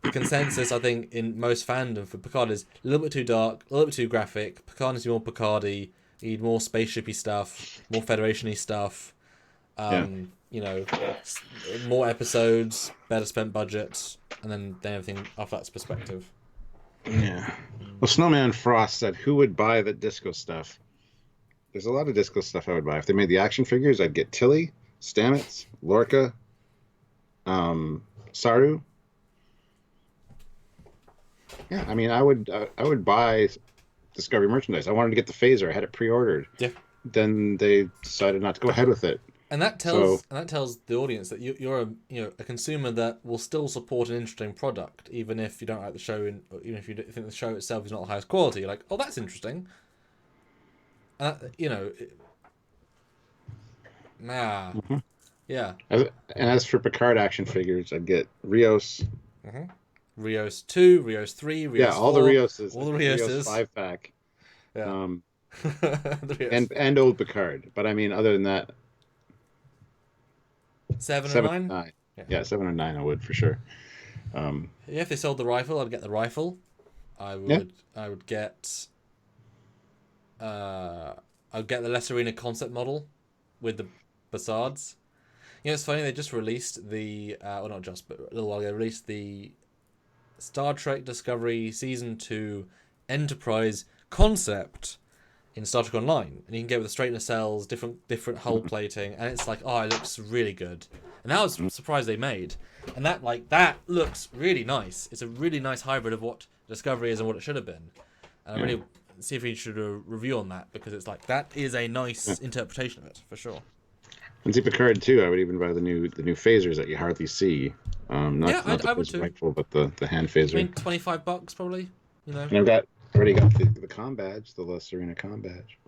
The consensus, I think, in most fandom for Picard is a little bit too dark, a little bit too graphic. Picard needs to be more Picardy. You need more spaceshipy stuff, more Federation-y stuff. You know, more episodes, better spent budget, and then everything off that perspective. Yeah. Well, Snowman Frost said, "Who would buy the disco stuff?" There's a lot of disco stuff I would buy. If they made the action figures, I'd get Tilly, Stamets, Lorca, Saru. Yeah, I mean, I would buy Discovery merchandise. I wanted to get the phaser. I had it pre-ordered. Yeah. Then they decided not to go ahead with it. And that tells the audience that you're a consumer that will still support an interesting product, even if you don't like the show, even if you think the show itself is not the highest quality. You're like, oh, that's interesting. Yeah. As for Picard action figures, I'd get Rios. Rios 2, Rios 3, Rios 4. All the Rioses. All the Rioses. 5-pack. Yeah. And old Picard. But I mean, other than that... 7 and 9? Yeah, 7 and 9 I would, for sure. If they sold the rifle, I'd get the rifle. I would get... I'd get the Lesserina concept model with the Bassards. You know, it's funny, they just released the... well, not just, but a little while ago, they released the Star Trek Discovery Season 2 Enterprise concept in Star Trek Online. And you can get with the straight nacelles, different hull plating, and it's like, oh, it looks really good. And that was a surprise they made. And that looks really nice. It's a really nice hybrid of what Discovery is and what it should have been. And I really see if we should do a review on that, because it's like, that is a nice interpretation of it, for sure. And see, Picard too, I would even buy the new phasers that you hardly see. Not I the would too. rifle, but the hand phaser. I mean, $25 probably, you know. And I've already got the comm badge, the Lesserina comm badge.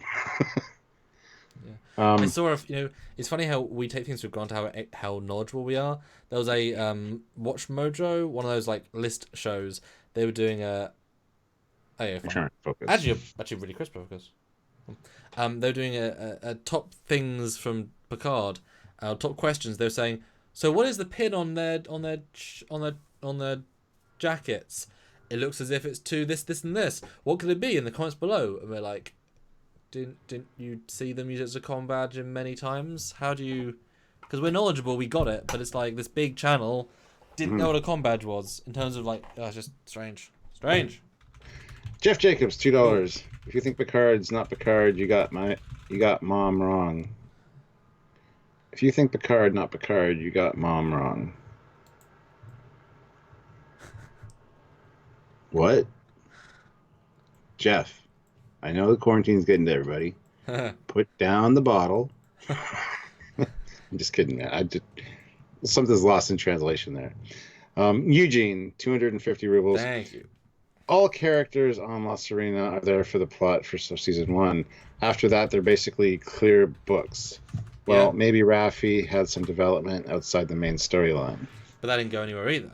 I saw, it's funny how we take things for granted, how knowledgeable we are. There was a Watch Mojo, one of those like list shows. They were doing a focus. Actually, really crisp focus. They were doing a top things from Picard, top questions. They were saying, so what is the pin on their jackets? It looks as if it's to this, and this. What could it be? In the comments below, and we're like, didn't you see them use it as a comm badge in many times? How do you? Because we're knowledgeable, we got it, but it's like this big channel didn't know what a comm badge was in terms of like, it's just strange. Jeff Jacobs, $2. If you think Picard's not Picard, you got Mom wrong. If you think Picard not Picard, you got Mom wrong. What? Jeff, I know the quarantine's getting to everybody. Put down the bottle. I'm just kidding, man. Something's lost in translation there. Eugene, 250 rubles. Thank you. All characters on La Serena are there for the plot for season 1. After that, they're basically clear books. Well, maybe Raffi had some development outside the main storyline. But that didn't go anywhere either.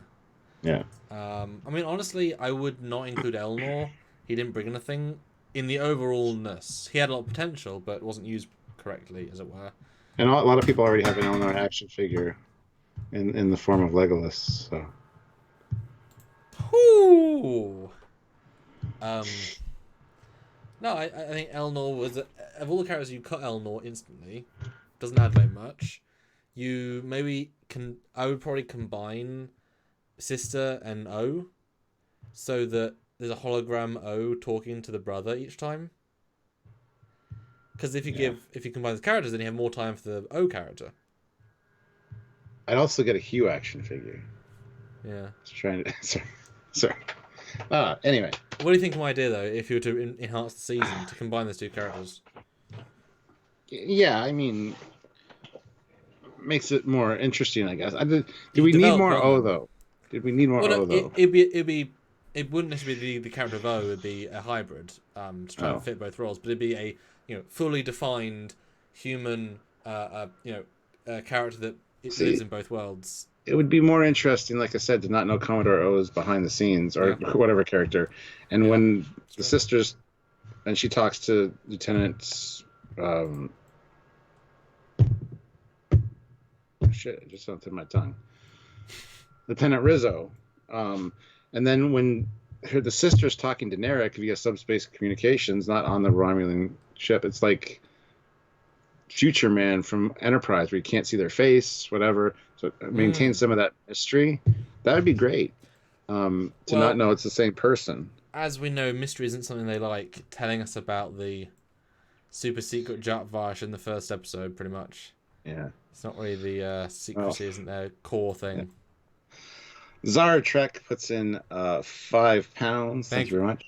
Yeah. I mean, honestly, I would not include Elnor. He didn't bring anything in the overallness. He had a lot of potential, but wasn't used correctly, as it were. And a lot of people already have an Elnor action figure in the form of Legolas. So. Ooh. No, I think Elnor was of all the characters you cut Elnor instantly. Doesn't add very much. I would probably combine Sister and O, so that there's a hologram O talking to the brother each time. Because if you combine the characters, then you have more time for the O character. I'd also get a Hugh action figure. Yeah. Just trying to. Sorry. Anyway. What do you think of my idea, though, if you were to enhance the season, to combine those two characters? Yeah, I mean, makes it more interesting, I guess. Do we need more O, though? Did we need more O, though? It'd be it wouldn't necessarily be the character of O. It would be a hybrid to try and fit both roles, but it'd be a fully defined human character that lives in both worlds. It would be more interesting, like I said, to not know Commodore O's behind the scenes or whatever character. And when the sisters, and she talks to Lieutenant, shit, it just went through my tongue. Lieutenant Rizzo. And then when the sister's talking to Narek via subspace communications, not on the Romulan ship, it's like Future Man from Enterprise, where you can't see their face, whatever. So it maintains some of that mystery. That would be great. To not know it's the same person. As we know, mystery isn't something they like. Telling us about the super secret Jat Vash in the first episode, pretty much. Yeah. It's not really the secrecy, isn't their core thing. Yeah. Zara Trek puts in £5. Thank you very much.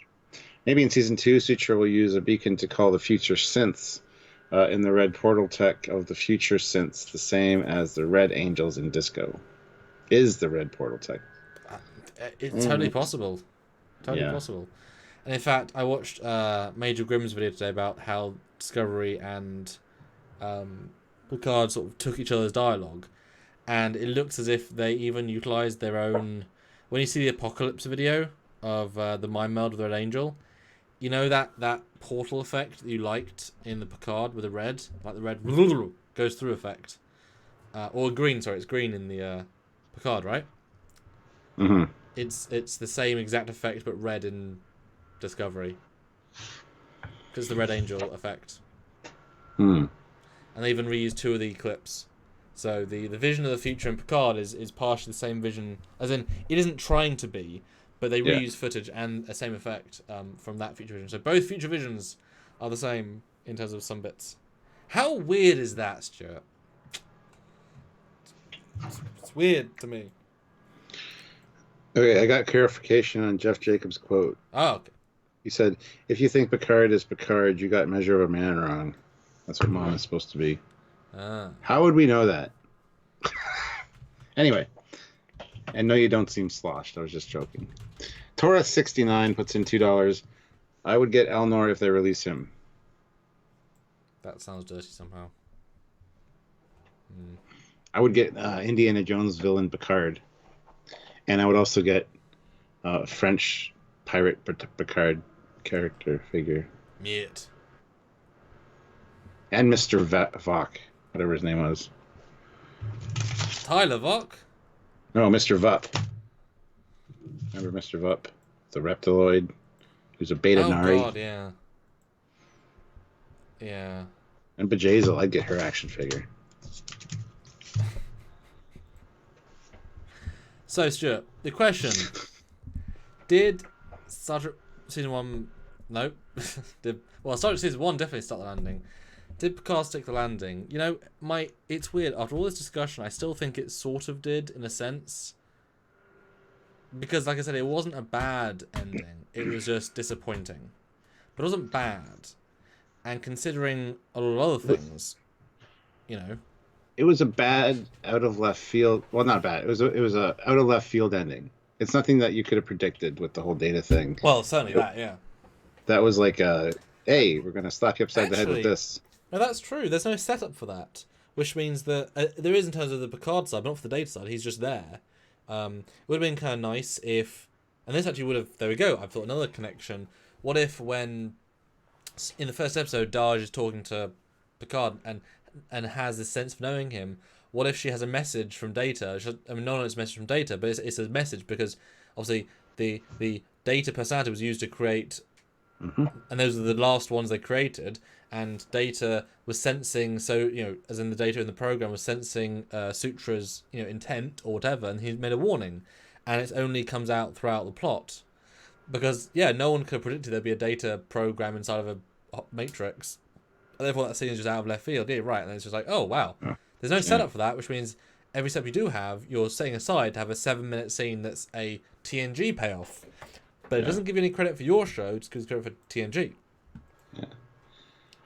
Maybe in season 2, Sutra will use a beacon to call the future synths in the red portal tech of the future synths, the same as the red angels in Disco. Is the red portal tech? It's totally possible. Totally possible. And in fact, I watched Major Grimm's video today about how Discovery and Picard sort of took each other's dialogue. And it looks as if they even utilised their own... When you see the Apocalypse video of the mind meld of the Red Angel, you know that portal effect that you liked in the Picard with the red? Like the red goes through effect. Or green, sorry, it's green in the Picard, right? Mm-hmm. It's the same exact effect, but red in Discovery. Because the Red Angel effect. Hmm. And they even reused 2 of the clips. So the vision of the future in Picard is partially the same vision, as in it isn't trying to be, but they reuse footage and the same effect from that future vision. So both future visions are the same in terms of some bits. How weird is that, Stuart? It's weird to me. Okay, I got clarification on Jeff Jacobs' quote. Oh, okay. He said, "If you think Picard is Picard, you got Measure of a Man wrong." That's what Mom is supposed to be. How would we know that? Anyway, and no, you don't seem sloshed. I was just joking. Torah69 puts in $2. I would get Elnor if they release him. That sounds dirty somehow. I would get Indiana Jones villain Picard. And I would also get French pirate Picard character figure. Miet. And Mr. Vok, whatever his name was. Tyler Vok? No, Mr. Vup. Remember Mr. Vup? The reptiloid who's a beta Nari. Oh, God, yeah. Yeah. And B'Jazel, I'd get her action figure. So, Stuart, the question. Did Star Trek Season 1... No. Star Trek Season 1 definitely start the landing. Did Picard stick the landing? You know, it's weird. After all this discussion, I still think it sort of did, in a sense. Because, like I said, it wasn't a bad ending. It was just disappointing. But it wasn't bad. And considering a lot of other things, you know... It was a bad out of left field. Well, not bad. It was a out of left field ending. It's nothing that you could have predicted with the whole Data thing. Well, certainly that, yeah. That was like hey, we're gonna slap you upside the head with this. No, that's true. There's no setup for that, which means that there is in terms of the Picard side, but not for the Data side. He's just there. It would have been kind of nice if, and this actually would have. There we go. I've thought another connection. What if when in the first episode, Daj is talking to Picard and has this sense of knowing him. What if she has a message from Data? No one knows a message from Data, but it's a message because obviously the Data personality was used to create, and those are the last ones they created. And Data was sensing, so as in the Data in the program was sensing Sutra's intent or whatever, and he made a warning, and it only comes out throughout the plot because no one could have predicted there'd be a Data program inside of a matrix. Therefore, that scene is just out of left field. Yeah, right. And it's just like, oh, wow. There's no setup for that, which means every step you do have, you're setting aside to have a 7-minute scene that's a TNG payoff. But it doesn't give you any credit for your show, just gives credit for TNG. Yeah.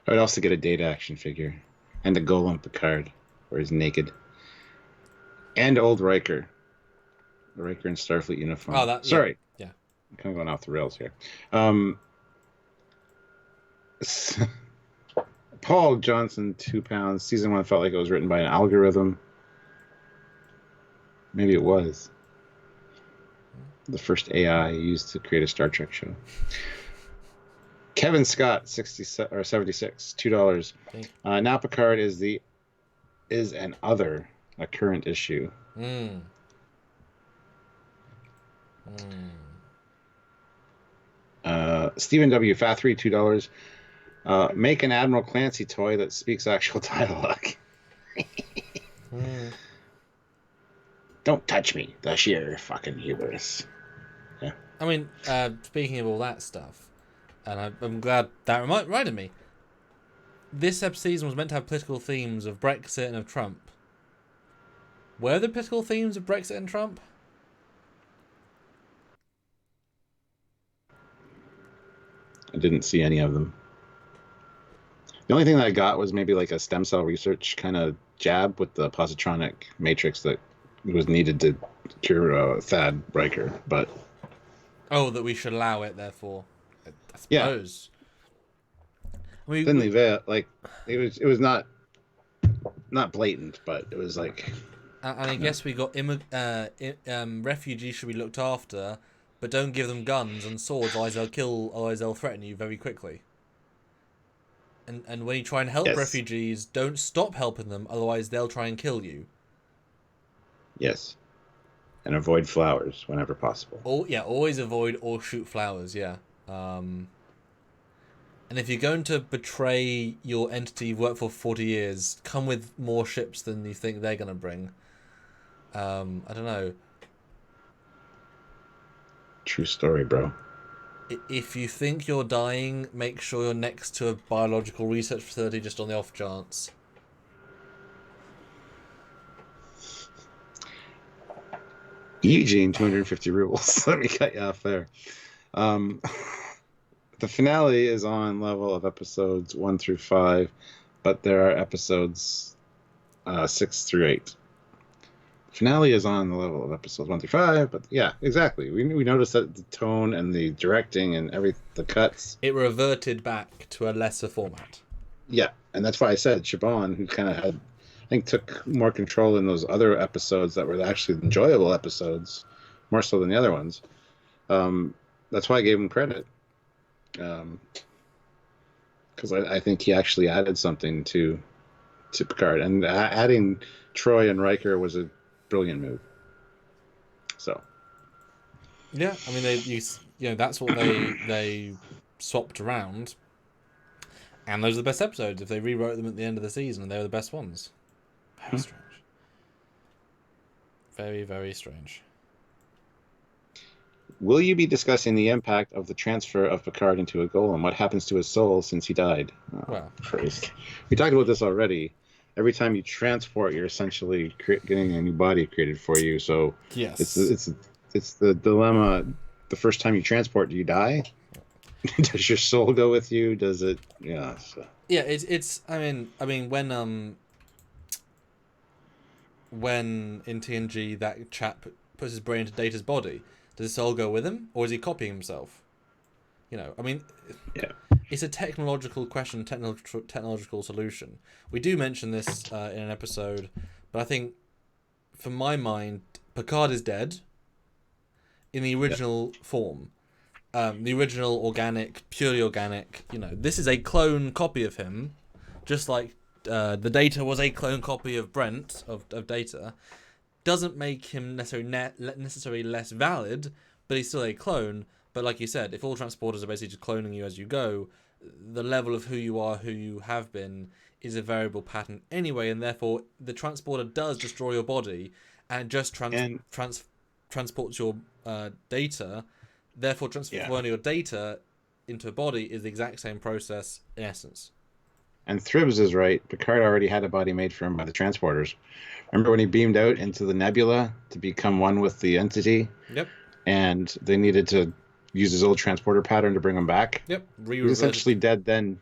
I would also get a Data action figure. And a Golem Picard, where he's naked. And old Riker. The Riker in Starfleet uniform. Oh, that... Sorry. Yeah. kind of going off the rails here. S- Paul Johnson, 2 pounds. Season 1 felt like it was written by an algorithm. Maybe it was the first AI used to create a Star Trek show. Kevin Scott, 76, $2. Now Picard is an other, a current issue. Stephen W. Fathry, $2. Make an Admiral Clancy toy that speaks actual dialogue. Don't touch me. The sheer fucking hubris. Yeah. I mean, speaking of all that stuff, and I'm glad that reminded me. This season was meant to have political themes of Brexit and of Trump. Were the political themes of Brexit and Trump? I didn't see any of them. The only thing that I got was maybe like a stem cell research kind of jab with the positronic matrix that was needed to cure Thad Riker, but that we should allow it. Therefore, I suppose. Yeah. Didn't leave it like it was not blatant, but it was like. And I guess we got refugees should be looked after, but don't give them guns and swords, otherwise they'll threaten you very quickly. And when you try and help refugees, don't stop helping them, otherwise they'll try and kill you. Yes. And avoid flowers whenever possible. Always avoid or shoot flowers, yeah. And if you're going to betray your entity you've worked for 40 years, come with more ships than you think they're going to bring. I don't know. True story, bro. If you think you're dying, make sure you're next to a biological research facility just on the off chance. Eugene, 250 rubles. Let me cut you off there. The finale is on level of episodes 1 through 5, but there are episodes 6 through 8. Finale is on the level of episodes 1 through 5, but yeah, exactly. We noticed that the tone and the directing and the cuts. It reverted back to a lesser format. Yeah, and that's why I said Chabon, who kind of had, I think, took more control in those other episodes that were actually enjoyable episodes, more so than the other ones. That's why I gave him credit. Because I think he actually added something to Picard, and adding Troy and Riker was a brilliant move. So, yeah, I mean that's what they swapped around, and those are the best episodes. If they rewrote them at the end of the season, they were the best ones. Very strange. Very, very strange. Will you be discussing the impact of the transfer of Picard into a golem? What happens to his soul since he died? Oh, well, Christ. We talked about this already. Every time you transport, you're essentially getting a new body created for you. So yes, it's the dilemma. The first time you transport, do you die? Does your soul go with you? Does it? Yeah. So. Yeah. It's. I mean when in TNG that chap puts his brain into Data's body, does his soul go with him, or is he copying himself? I mean, yeah. It's a technological question, technological solution. We do mention this in an episode, but I think, for my mind, Picard is dead in the original form. The original organic, purely organic, this is a clone copy of him, just like the Data was a clone copy of Brent, of Data. Doesn't make him necessarily less valid, but he's still a clone. But like you said, if all transporters are basically just cloning you as you go, the level of who you are, who you have been, is a variable pattern anyway, and therefore the transporter does destroy your body and just transports your data. Therefore, transferring your data into a body is the exact same process in essence. And Thribbs is right. Picard already had a body made for him by the transporters. Remember when he beamed out into the nebula to become one with the entity? Yep. And they needed to use his old transporter pattern to bring him back? Yep. He was essentially dead then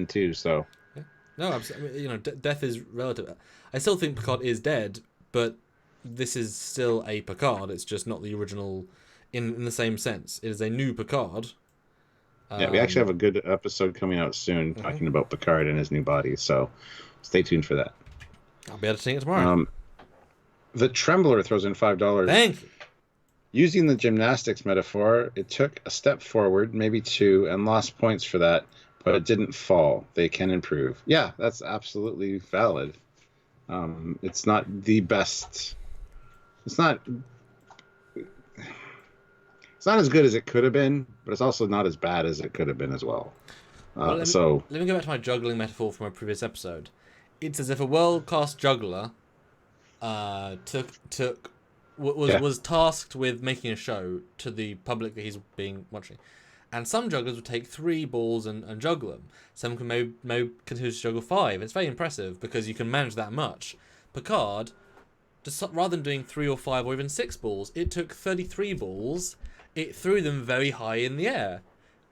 too, so... Yeah. No, absolutely. Death is relative. I still think Picard is dead, but this is still a Picard. It's just not the original... in the same sense. It is a new Picard. Yeah, we actually have a good episode coming out soon talking about Picard and his new body, so stay tuned for that. I'll be editing it tomorrow. The Trembler throws in $5. Thank you. Using the gymnastics metaphor, it took a step forward, maybe two, and lost points for that, but it didn't fall. They can improve. Yeah, that's absolutely valid. It's not the best. It's not as good as it could have been, but it's also not as bad as it could have been as well. Let me go back to my juggling metaphor from a previous episode. It's as if a world-class juggler was tasked with making a show to the public that he's being watching. And some jugglers would take 3 balls and juggle them. Some can maybe continue to juggle 5. It's very impressive because you can manage that much. Picard, rather than doing 3 or 5 or even 6 balls, it took 33 balls. It threw them very high in the air.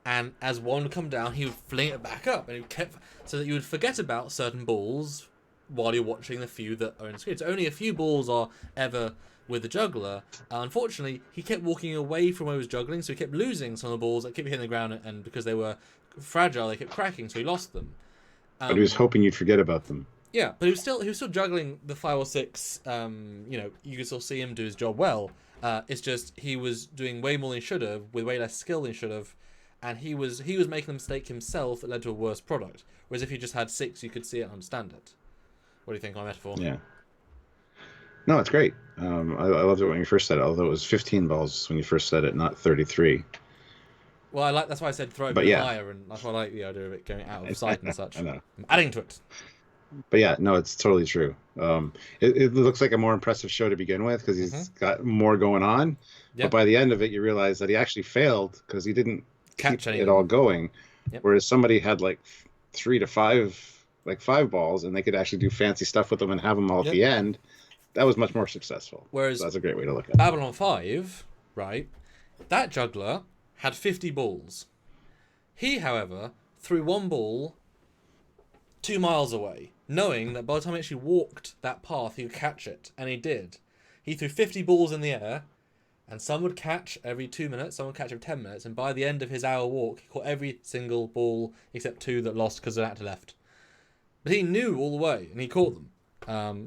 And as one would come down, he would fling it back up. And it kept so that you would forget about certain balls while you're watching the few that are in the screen. So only a few balls are ever with the juggler. Unfortunately, he kept walking away from where he was juggling, so he kept losing some of the balls that kept hitting the ground, and because they were fragile, they kept cracking, so he lost them. But he was hoping you'd forget about them. Yeah, but he was still juggling the 5 or 6. You could still see him do his job well. It's just he was doing way more than he should have, with way less skill than he should have, and he was making a mistake himself that led to a worse product. Whereas if he just had 6, you could see it and understand it. What do you think of my metaphor? Yeah. No, it's great. I loved it when you first said it, although it was 15 balls when you first said it, not 33. Well, that's why I said throw it a bit higher, and that's why I like the idea of it going out of sight and such. I know. I'm adding to it. But yeah, no, it's totally true. It looks like a more impressive show to begin with because he's got more going on. Yep. But by the end of it, you realize that he actually failed because he didn't keep it all going. Yep. Whereas somebody had like 3 to 5, like 5 balls, and they could actually do fancy stuff with them and have them all at the end. That was much more successful. Whereas that's a great way to look at it. Babylon 5, right? That juggler had 50 balls. He, however, threw 1 ball 2 miles away, knowing that by the time he actually walked that path, he would catch it. And he did. He threw 50 balls in the air, and some would catch every 2 minutes, some would catch every 10 minutes, and by the end of his hour walk, he caught every single ball except 2 that lost because of an actor left. But he knew all the way, and he caught them.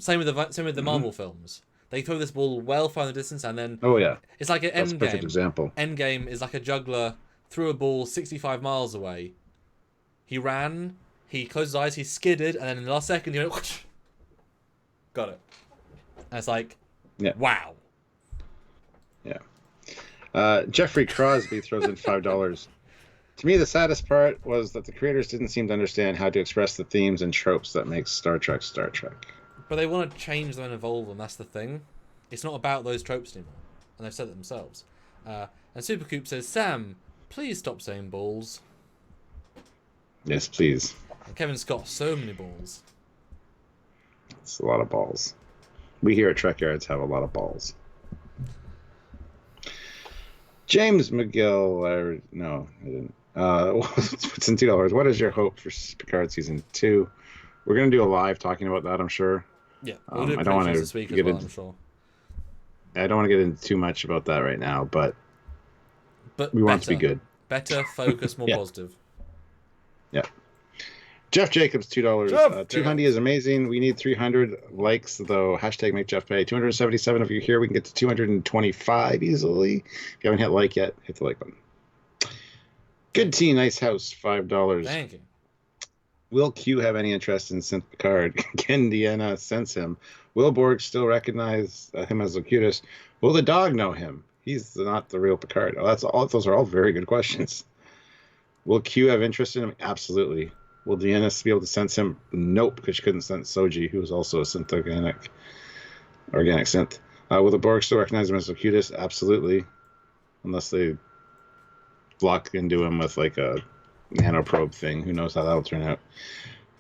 Same with the Marvel films. They throw this ball well far in the distance, and then it's like an end game. Perfect example. Endgame is like a juggler threw a ball 65 miles away. He ran, he closed his eyes, he skidded, and then in the last second he went, whoosh, got it. And it's like, wow. Yeah. Jeffrey Crosby throws in $5. To me, the saddest part was that the creators didn't seem to understand how to express the themes and tropes that make Star Trek Star Trek. But they want to change them and evolve them, that's the thing. It's not about those tropes anymore. And they've said it themselves. And Supercoop says, Sam, please stop saying balls. Yes, please. And Kevin Scott, so many balls. It's a lot of balls. We here at Trekyards have a lot of balls. James McGill, no, I didn't. What's in $2? What is your hope for Picard season 2? We're gonna do a live talking about that, I'm sure. Yeah, we'll do it this week as well, I'm sure. I don't want to get into too much about that right now, but we want it to be good. Better, focus, more positive. Yeah. Jeff Jacobs, $2. 200 is amazing. We need 300 likes, though. Hashtag make Jeff pay. 277 of you here. We can get to 225 easily. If you haven't hit like yet, hit the like button. Good Tea, Nice House, $5. Thank you. Will Q have any interest in Synth Picard? Can Deanna sense him? Will Borg still recognize him as Locutus? Will the dog know him? He's not the real Picard. Oh, those are all very good questions. Will Q have interest in him? Absolutely. Will Deanna be able to sense him? Nope, because she couldn't sense Soji, who was also a synth organic synth. Will the Borg still recognize him as Locutus? Absolutely. Unless they lock into him with like a nanoprobe thing. Who knows how that'll turn out.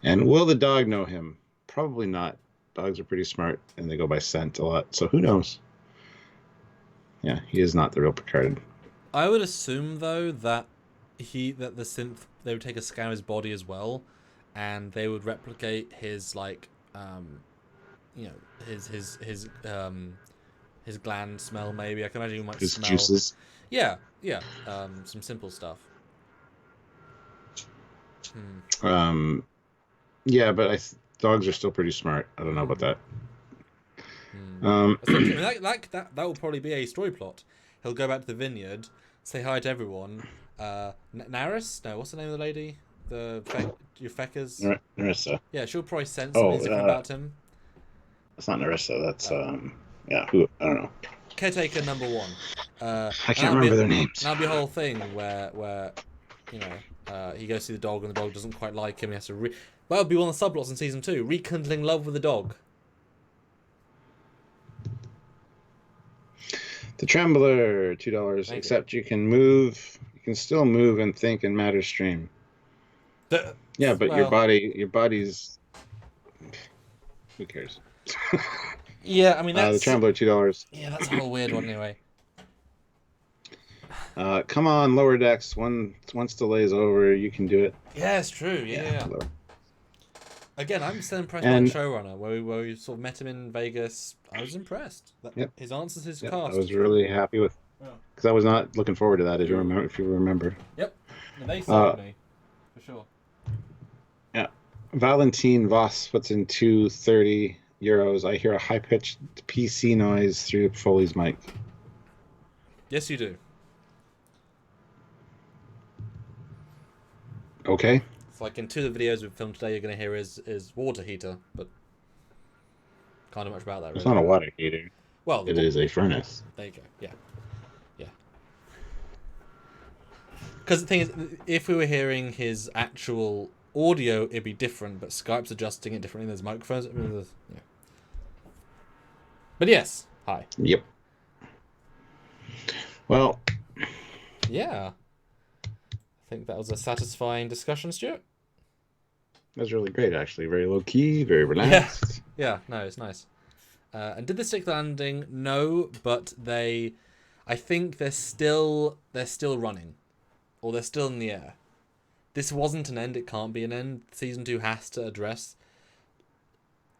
And will the dog know him? Probably not. Dogs are pretty smart, and they go by scent a lot, so who knows? Yeah, he is not the real Picard. I would assume, though, that the synth, they would take a scan of his body as well, and they would replicate his his gland smell. Maybe I can imagine you might his smell juices. Yeah, yeah. Some simple stuff. Yeah, but dogs are still pretty smart. I don't know about that. I mean, that will probably be a story plot. He'll go back to the vineyard, say hi to everyone. Naris? No, what's the name of the lady? Your Feckers? Narissa. Yeah, she'll probably sense Oh, something different about him. That's not Narissa. That's yeah. Who? I don't know. Caretaker number one. I can't remember their names. That'll be a whole thing where you know, he goes to see the dog and the dog doesn't quite like him. He has to that'll be one of the subplots in season 2. Rekindling love with the dog. The Trembler, $2. Except you can move. You can still move and think in matter stream. Yeah, but your body's. Who cares? Yeah, I mean that's the Trembler, $2. Yeah, that's a whole weird one anyway. Come on, lower decks. Once delay's over, you can do it. Yeah, it's true. Yeah. Lower. Again, I'm still impressed by the showrunner. Where we sort of met him in Vegas, I was impressed. His answers, his cast. I was really happy with, because I was not looking forward to that. If you remember. Yep, they sold me for sure. Yeah, Valentine Voss puts in €230. I hear a high-pitched PC noise through Foley's mic. Yes, you do. Okay. It's like in 2 of the videos we've filmed today, you're going to hear his water heater, but can't do much about that. Really. It's not a water heater. Well, it is a furnace. There you go. Yeah. Because the thing is, if we were hearing his actual audio, it'd be different, but Skype's adjusting it differently. There's microphones. Yeah. But yes, hi. Yep. Well. Yeah. I think that was a satisfying discussion, Stuart. That was really great, actually. Very low key, very relaxed. Yeah. No, it's nice. And did they stick the landing? No, but I think they're still running, or they're still in the air. This wasn't an end. It can't be an end. Season 2 has to address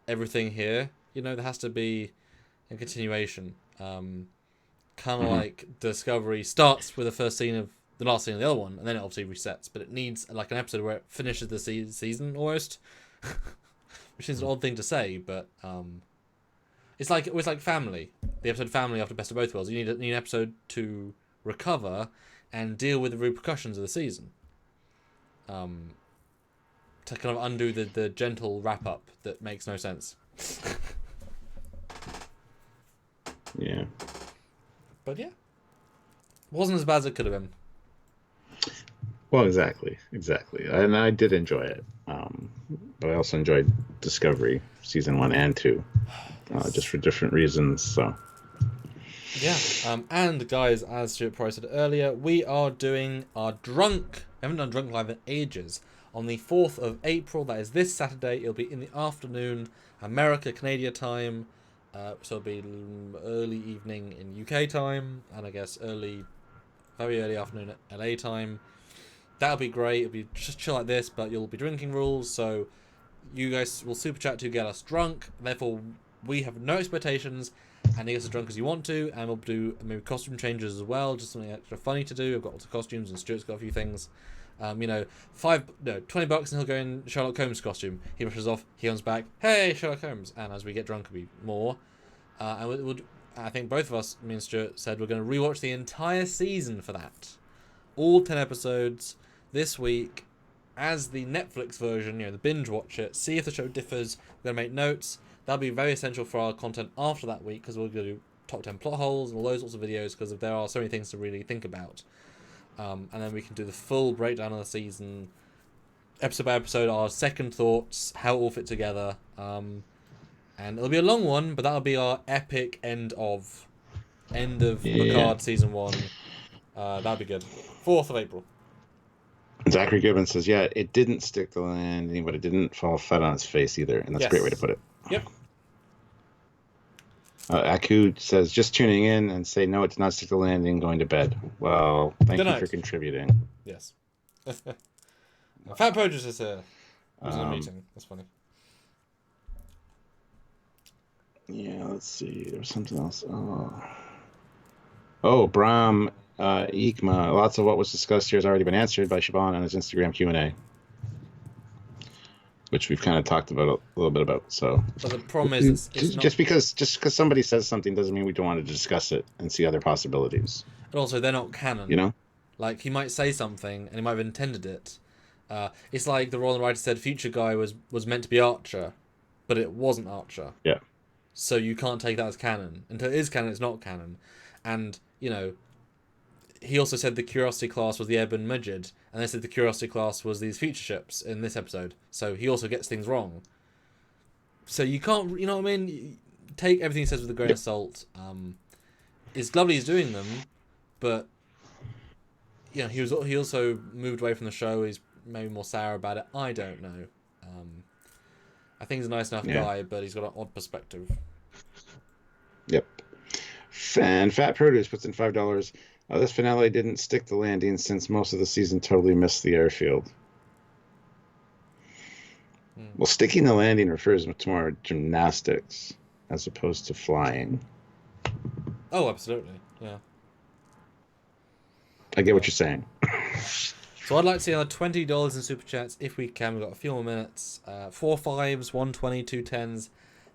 everything here. You know, there has to be a continuation. Kind of like Discovery starts with the last scene of the other one, and then it obviously resets. But it needs like an episode where it finishes the season almost, which is an odd thing to say, but it's like Family. The episode Family after Best of Both Worlds. You need an episode to recover and deal with the repercussions of the season. To kind of undo the gentle wrap up that makes no sense. Yeah. But yeah, wasn't as bad as it could have been. Well, exactly, and I did enjoy it. But I also enjoyed Discovery season 1 and 2, just for different reasons. So. Yeah. And guys, as Stuart Price said earlier, we are doing our Drunk. We haven't done Drunk Live in ages. On the 4th of April, that is this Saturday. It'll be in the afternoon, Canadian time. So it'll be early evening in UK time, and I guess very early afternoon at LA time. That'll be great. It'll be just chill like this, but you'll be drinking rules, so you guys will super chat to get us drunk. Therefore, we have no expectations, and you get as drunk as you want to, and we'll do maybe costume changes as well, just something extra funny to do. I've got lots of costumes, and Stuart's got a few things. $20 and he'll go in Sherlock Holmes costume. He rushes off, he comes back, hey, Sherlock Holmes. And as we get drunk, it'll be more. And I think both of us, me and Stuart, said we're going to rewatch the entire season for that. All 10 episodes this week as the Netflix version, the binge watch it, see if the show differs. We're going to make notes. That'll be very essential for our content after that week, because we're going to do top 10 plot holes and all those sorts of videos, because there are so many things to really think about. And then we can do the full breakdown of the season, episode by episode, our second thoughts, how it all fit together. And it'll be a long one, but that'll be our epic end of Picard season 1. That'll be good. 4th of April. Zachary Gibbons says, yeah, it didn't stick the landing, but it didn't fall flat on its face either. And that's a great way to put it. Yep. Aku says, just tuning in and say, no, it's not stick the landing, going to bed. Well, thank you for contributing. Yes. Fat Poaches is here. Who's in a meeting. That's funny. Yeah, let's see. There was something else. Oh, Brahm Ikma, lots of what was discussed here has already been answered by Siobhan on his Instagram Q&A, which we've kind of talked about a little bit about. So, But the problem is, it's not. just because somebody says something doesn't mean we don't want to discuss it and see other possibilities. And also, they're not canon. You know? Like, he might say something, and he might have intended it. It's like the Royal Writer said Future Guy was meant to be Archer, but it wasn't Archer. Yeah. So you can't take that as canon. Until it is canon, it's not canon. And, you know, he also said the Curiosity class was the Ebon Mujid, and they said the Curiosity class was these future ships in this episode. So he also gets things wrong. So you can't, you know what I mean? Take everything he says with a grain of salt. It's lovely he's doing them, but, you know, he also moved away from the show. He's maybe more sour about it. I don't know. I think he's a nice enough guy, but he's got an odd perspective. Yep. And Fat Produce puts in $5. This finale didn't stick the landing since most of the season totally missed the airfield. Well, sticking the landing refers to more gymnastics as opposed to flying. Oh, absolutely. Yeah. I get what you're saying. So I'd like to see another $20 in Super Chats if we can. We've got a few more minutes. 4 5s, 1 20, 2 10s.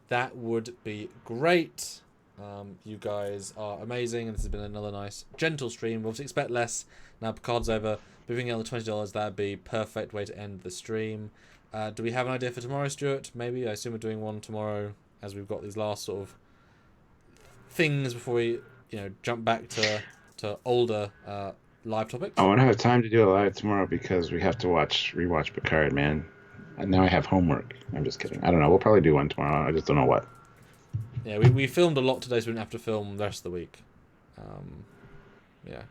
That would be great. You guys are amazing, and this has been another nice, gentle stream. We'll expect less now. Picard's over. Moving out the $20, that'd be perfect way to end the stream. Do we have an idea for tomorrow, Stuart? Maybe. I assume we're doing one tomorrow, as we've got these last sort of things before we, you know, jump back to older live topics. I won't have time to do it live tomorrow because we have to rewatch Picard, man. And now I have homework. I'm just kidding. I don't know. We'll probably do one tomorrow. I just don't know what. Yeah, we filmed a lot today, so we didn't have to film the rest of the week. Yeah.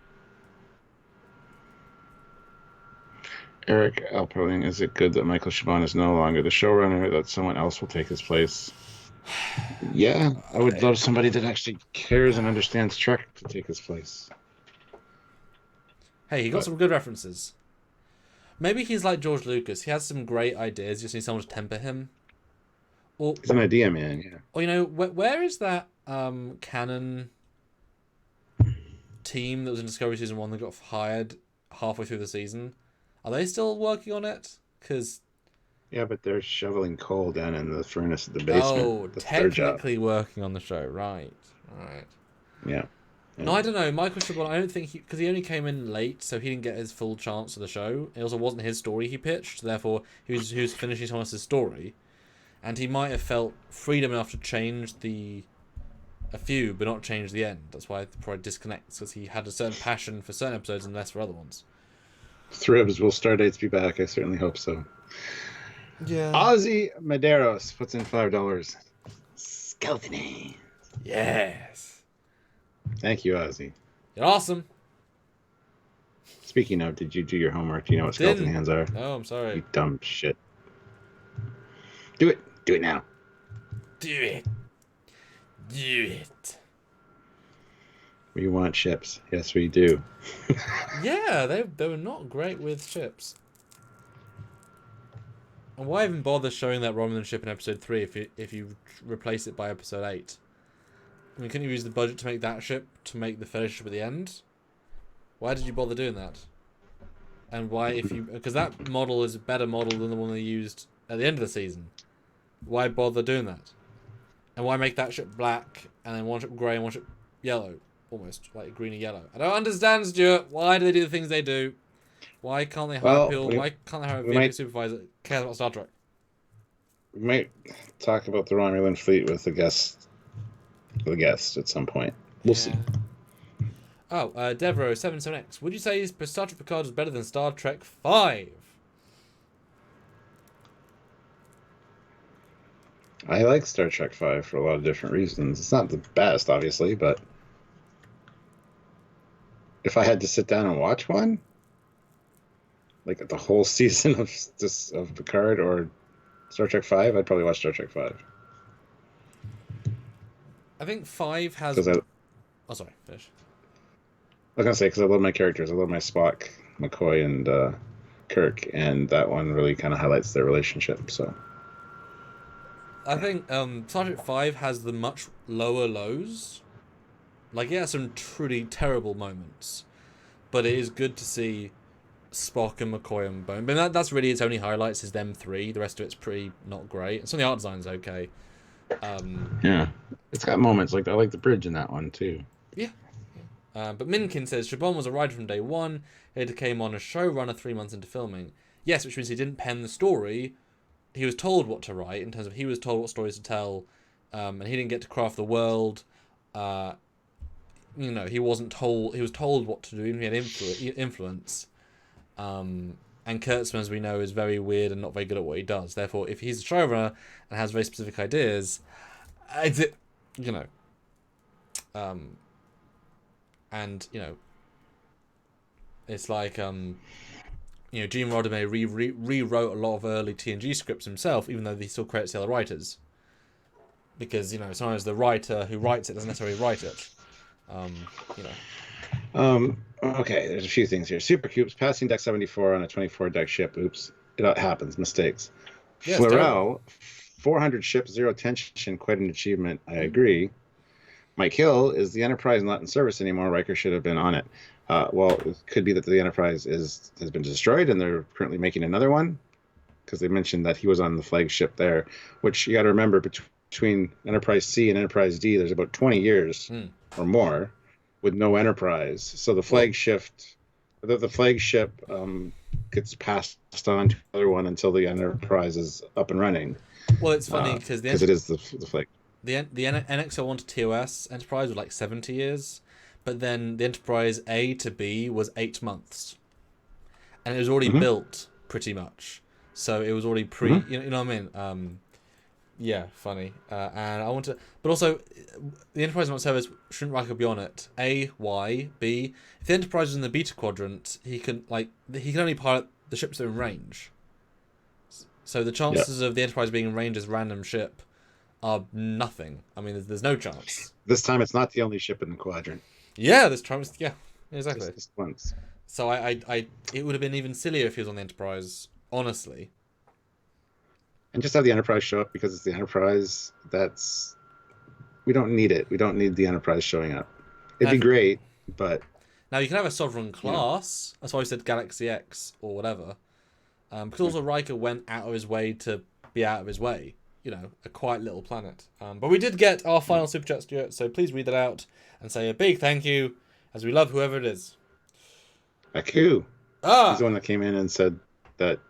Eric Alperling, is it good that Michael Chabon is no longer the showrunner, that someone else will take his place? Yeah, I would love somebody that actually cares and understands Trek to take his place. Hey, he got some good references. Maybe he's like George Lucas. He has some great ideas. You just need someone to temper him. Or, he's an idea man, yeah. Or, you know, where is that canon team that was in Discovery Season 1 that got hired halfway through the season? Are they still working on it? Because... Yeah, but they're shoveling coal down in the furnace at the basement. Oh, technically working on the show. Right. Yeah. No, I don't know. Michael Chabon, I don't think because he only came in late, so he didn't get his full chance of the show. It also wasn't his story he pitched, therefore he was finishing someone else's story. And he might have felt freedom enough to change a few, but not change the end. That's why it probably disconnects, because he had a certain passion for certain episodes and less for other ones. Thribs, will Stardates be back? I certainly hope so. Yeah. Ozzy Medeiros puts in $5. Skeletony. Yes. Thank you, Ozzy. You're awesome. Speaking of, did you do your homework? Do you know what skeleton hands are? No, I'm sorry. You dumb shit. Do it. Do it now. Do it. Do it. We want ships. Yes, we do. Yeah, they were not great with ships. And why even bother showing that Romulan ship in episode 3 if you replace it by episode 8? I mean, couldn't you use the budget to make that ship to make the Fellowship at the end? Why did you bother doing that? And why, because that model is a better model than the one they used at the end of the season. Why bother doing that? And why make that ship black and then one ship grey and one ship yellow? Almost like green and yellow. I don't understand, Stuart. Why do they do the things they do? Why can't they hire people? Why can't they hire a vehicle supervisor that cares about Star Trek? We might talk about the Romulan fleet with the guest at some point. We'll see. Oh, Devro77X. Would you say Star Trek Picard is better than Star Trek 5? I like Star Trek 5 for a lot of different reasons. It's not the best, obviously, but if I had to sit down and watch one, like the whole season of Picard or Star Trek 5, I'd probably watch Star Trek 5. I think 5 has... Oh, sorry, finish. I was going to say, because I love my characters. I love my Spock, McCoy, and Kirk, and that one really kind of highlights their relationship, so... I think Star Trek 5 has the much lower lows. Like, it has some truly terrible moments. but it is good to see Spock and McCoy and Bone. But that's really its only highlights is them three. The rest of it's pretty not great. Some of the art design's okay. Yeah, it's got moments like I like the bridge in that one too. Yeah. But Minkin says Chabon was a writer from day one. He came on as showrunner 3 months into filming. Yes, which means he didn't pen the story. He was told what to write in terms of he was told what stories to tell, and he didn't get to craft the world. He wasn't told. He was told what to do, even if he had influence. And Kurtzman, as we know, is very weird and not very good at what he does. Therefore, if he's a showrunner and has very specific ideas, and it's like Gene Roddenberry rewrote a lot of early TNG scripts himself, even though he still credits the other writers, because sometimes the writer who writes it doesn't necessarily write it. Okay, there's a few things here. Super Cubes passing deck 74 on a 24 deck ship. Oops, it happens. Mistakes. Yeah, Florell, 400 ships, 0 tension. Quite an achievement. I agree. Mike Hill, is the Enterprise not in service anymore? Riker should have been on it. Well, it could be that the Enterprise has been destroyed and they're currently making another one, because they mentioned that he was on the flagship there, which you got to remember, between Enterprise C and Enterprise D, there's about 20 years or more with no Enterprise. So the flagship gets passed on to the other one until the Enterprise is up and running. Well, it's funny because it is the flag. The NX-01 to TOS Enterprise was like 70 years, but then the Enterprise A to B was 8 months, and it was already built pretty much. So it was already you know what I mean? Yeah, funny. And I want to, but also the Enterprise not service shouldn't Riker be on it? A, why? B, if the Enterprise is in the Beta Quadrant, he can only pilot the ships that are in range. So the chances of the Enterprise being in range as a random ship are nothing. I mean, there's no chance. This time it's not the only ship in the quadrant. Yeah, this time exactly. Just once. So it would have been even sillier if he was on the Enterprise, honestly. And just have the Enterprise show up because it's the Enterprise. We don't need it. We don't need the Enterprise showing up. It'd be great, but now you can have a sovereign class. That's why I said Galaxy X or whatever. Because also Riker went out of his way to be out of his way. A quiet little planet. But we did get our final super chat, Stuart, so please read that out and say a big thank you, as we love whoever it is. Aku. He's the one that came in and said that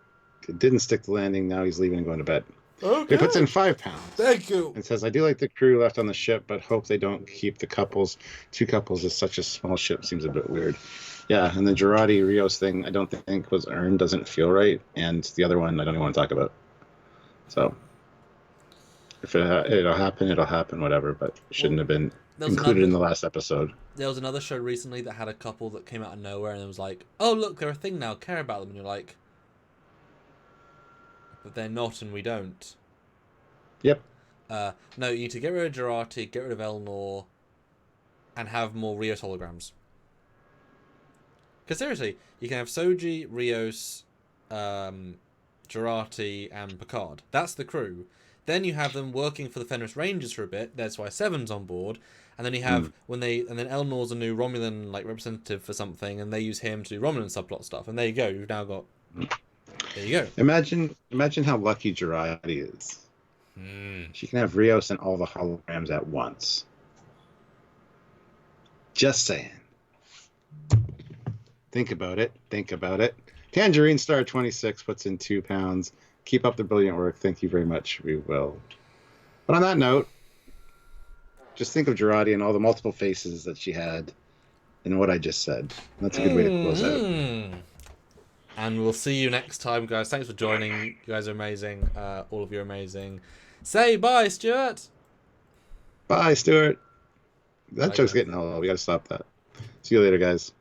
it didn't stick the landing, now he's leaving and going to bed. Okay. He puts in £5. Thank you. And says, I do like the crew left on the ship, but hope they don't keep the couples. 2 couples is such a small ship, seems a bit weird. Yeah, and the Girardi Rios thing I don't think was earned, doesn't feel right, and the other one I don't even want to talk about. So if it'll happen, whatever, but it shouldn't have been included in the last episode. There was another show recently that had a couple that came out of nowhere and it was like, oh, look, they're a thing now, care about them. And you're like, but they're not and we don't. Yep. No, you need to get rid of Girardi, get rid of Elnor, and have more Rios holograms. Because seriously, you can have Soji, Rios, Girardi, and Picard. That's the crew. Then you have them working for the Fenris Rangers for a bit. That's why Seven's on board. And then you have and then Elnor's a new Romulan representative for something, and they use him to do Romulan subplot stuff. And there you go. You've now got. There you go. Imagine how lucky Girardi is. She can have Rios and all the holograms at once. Just saying. Think about it. Tangerine Star 26 puts in £2. Keep up the brilliant work. Thank you very much. We will. But on that note, just think of Girardi and all the multiple faces that she had and what I just said. That's a good way to close out. And we'll see you next time, guys. Thanks for joining. You guys are amazing. All of you are amazing. Say bye, Stuart. Bye, Stewart. That joke's getting old. We got to stop that. See you later, guys.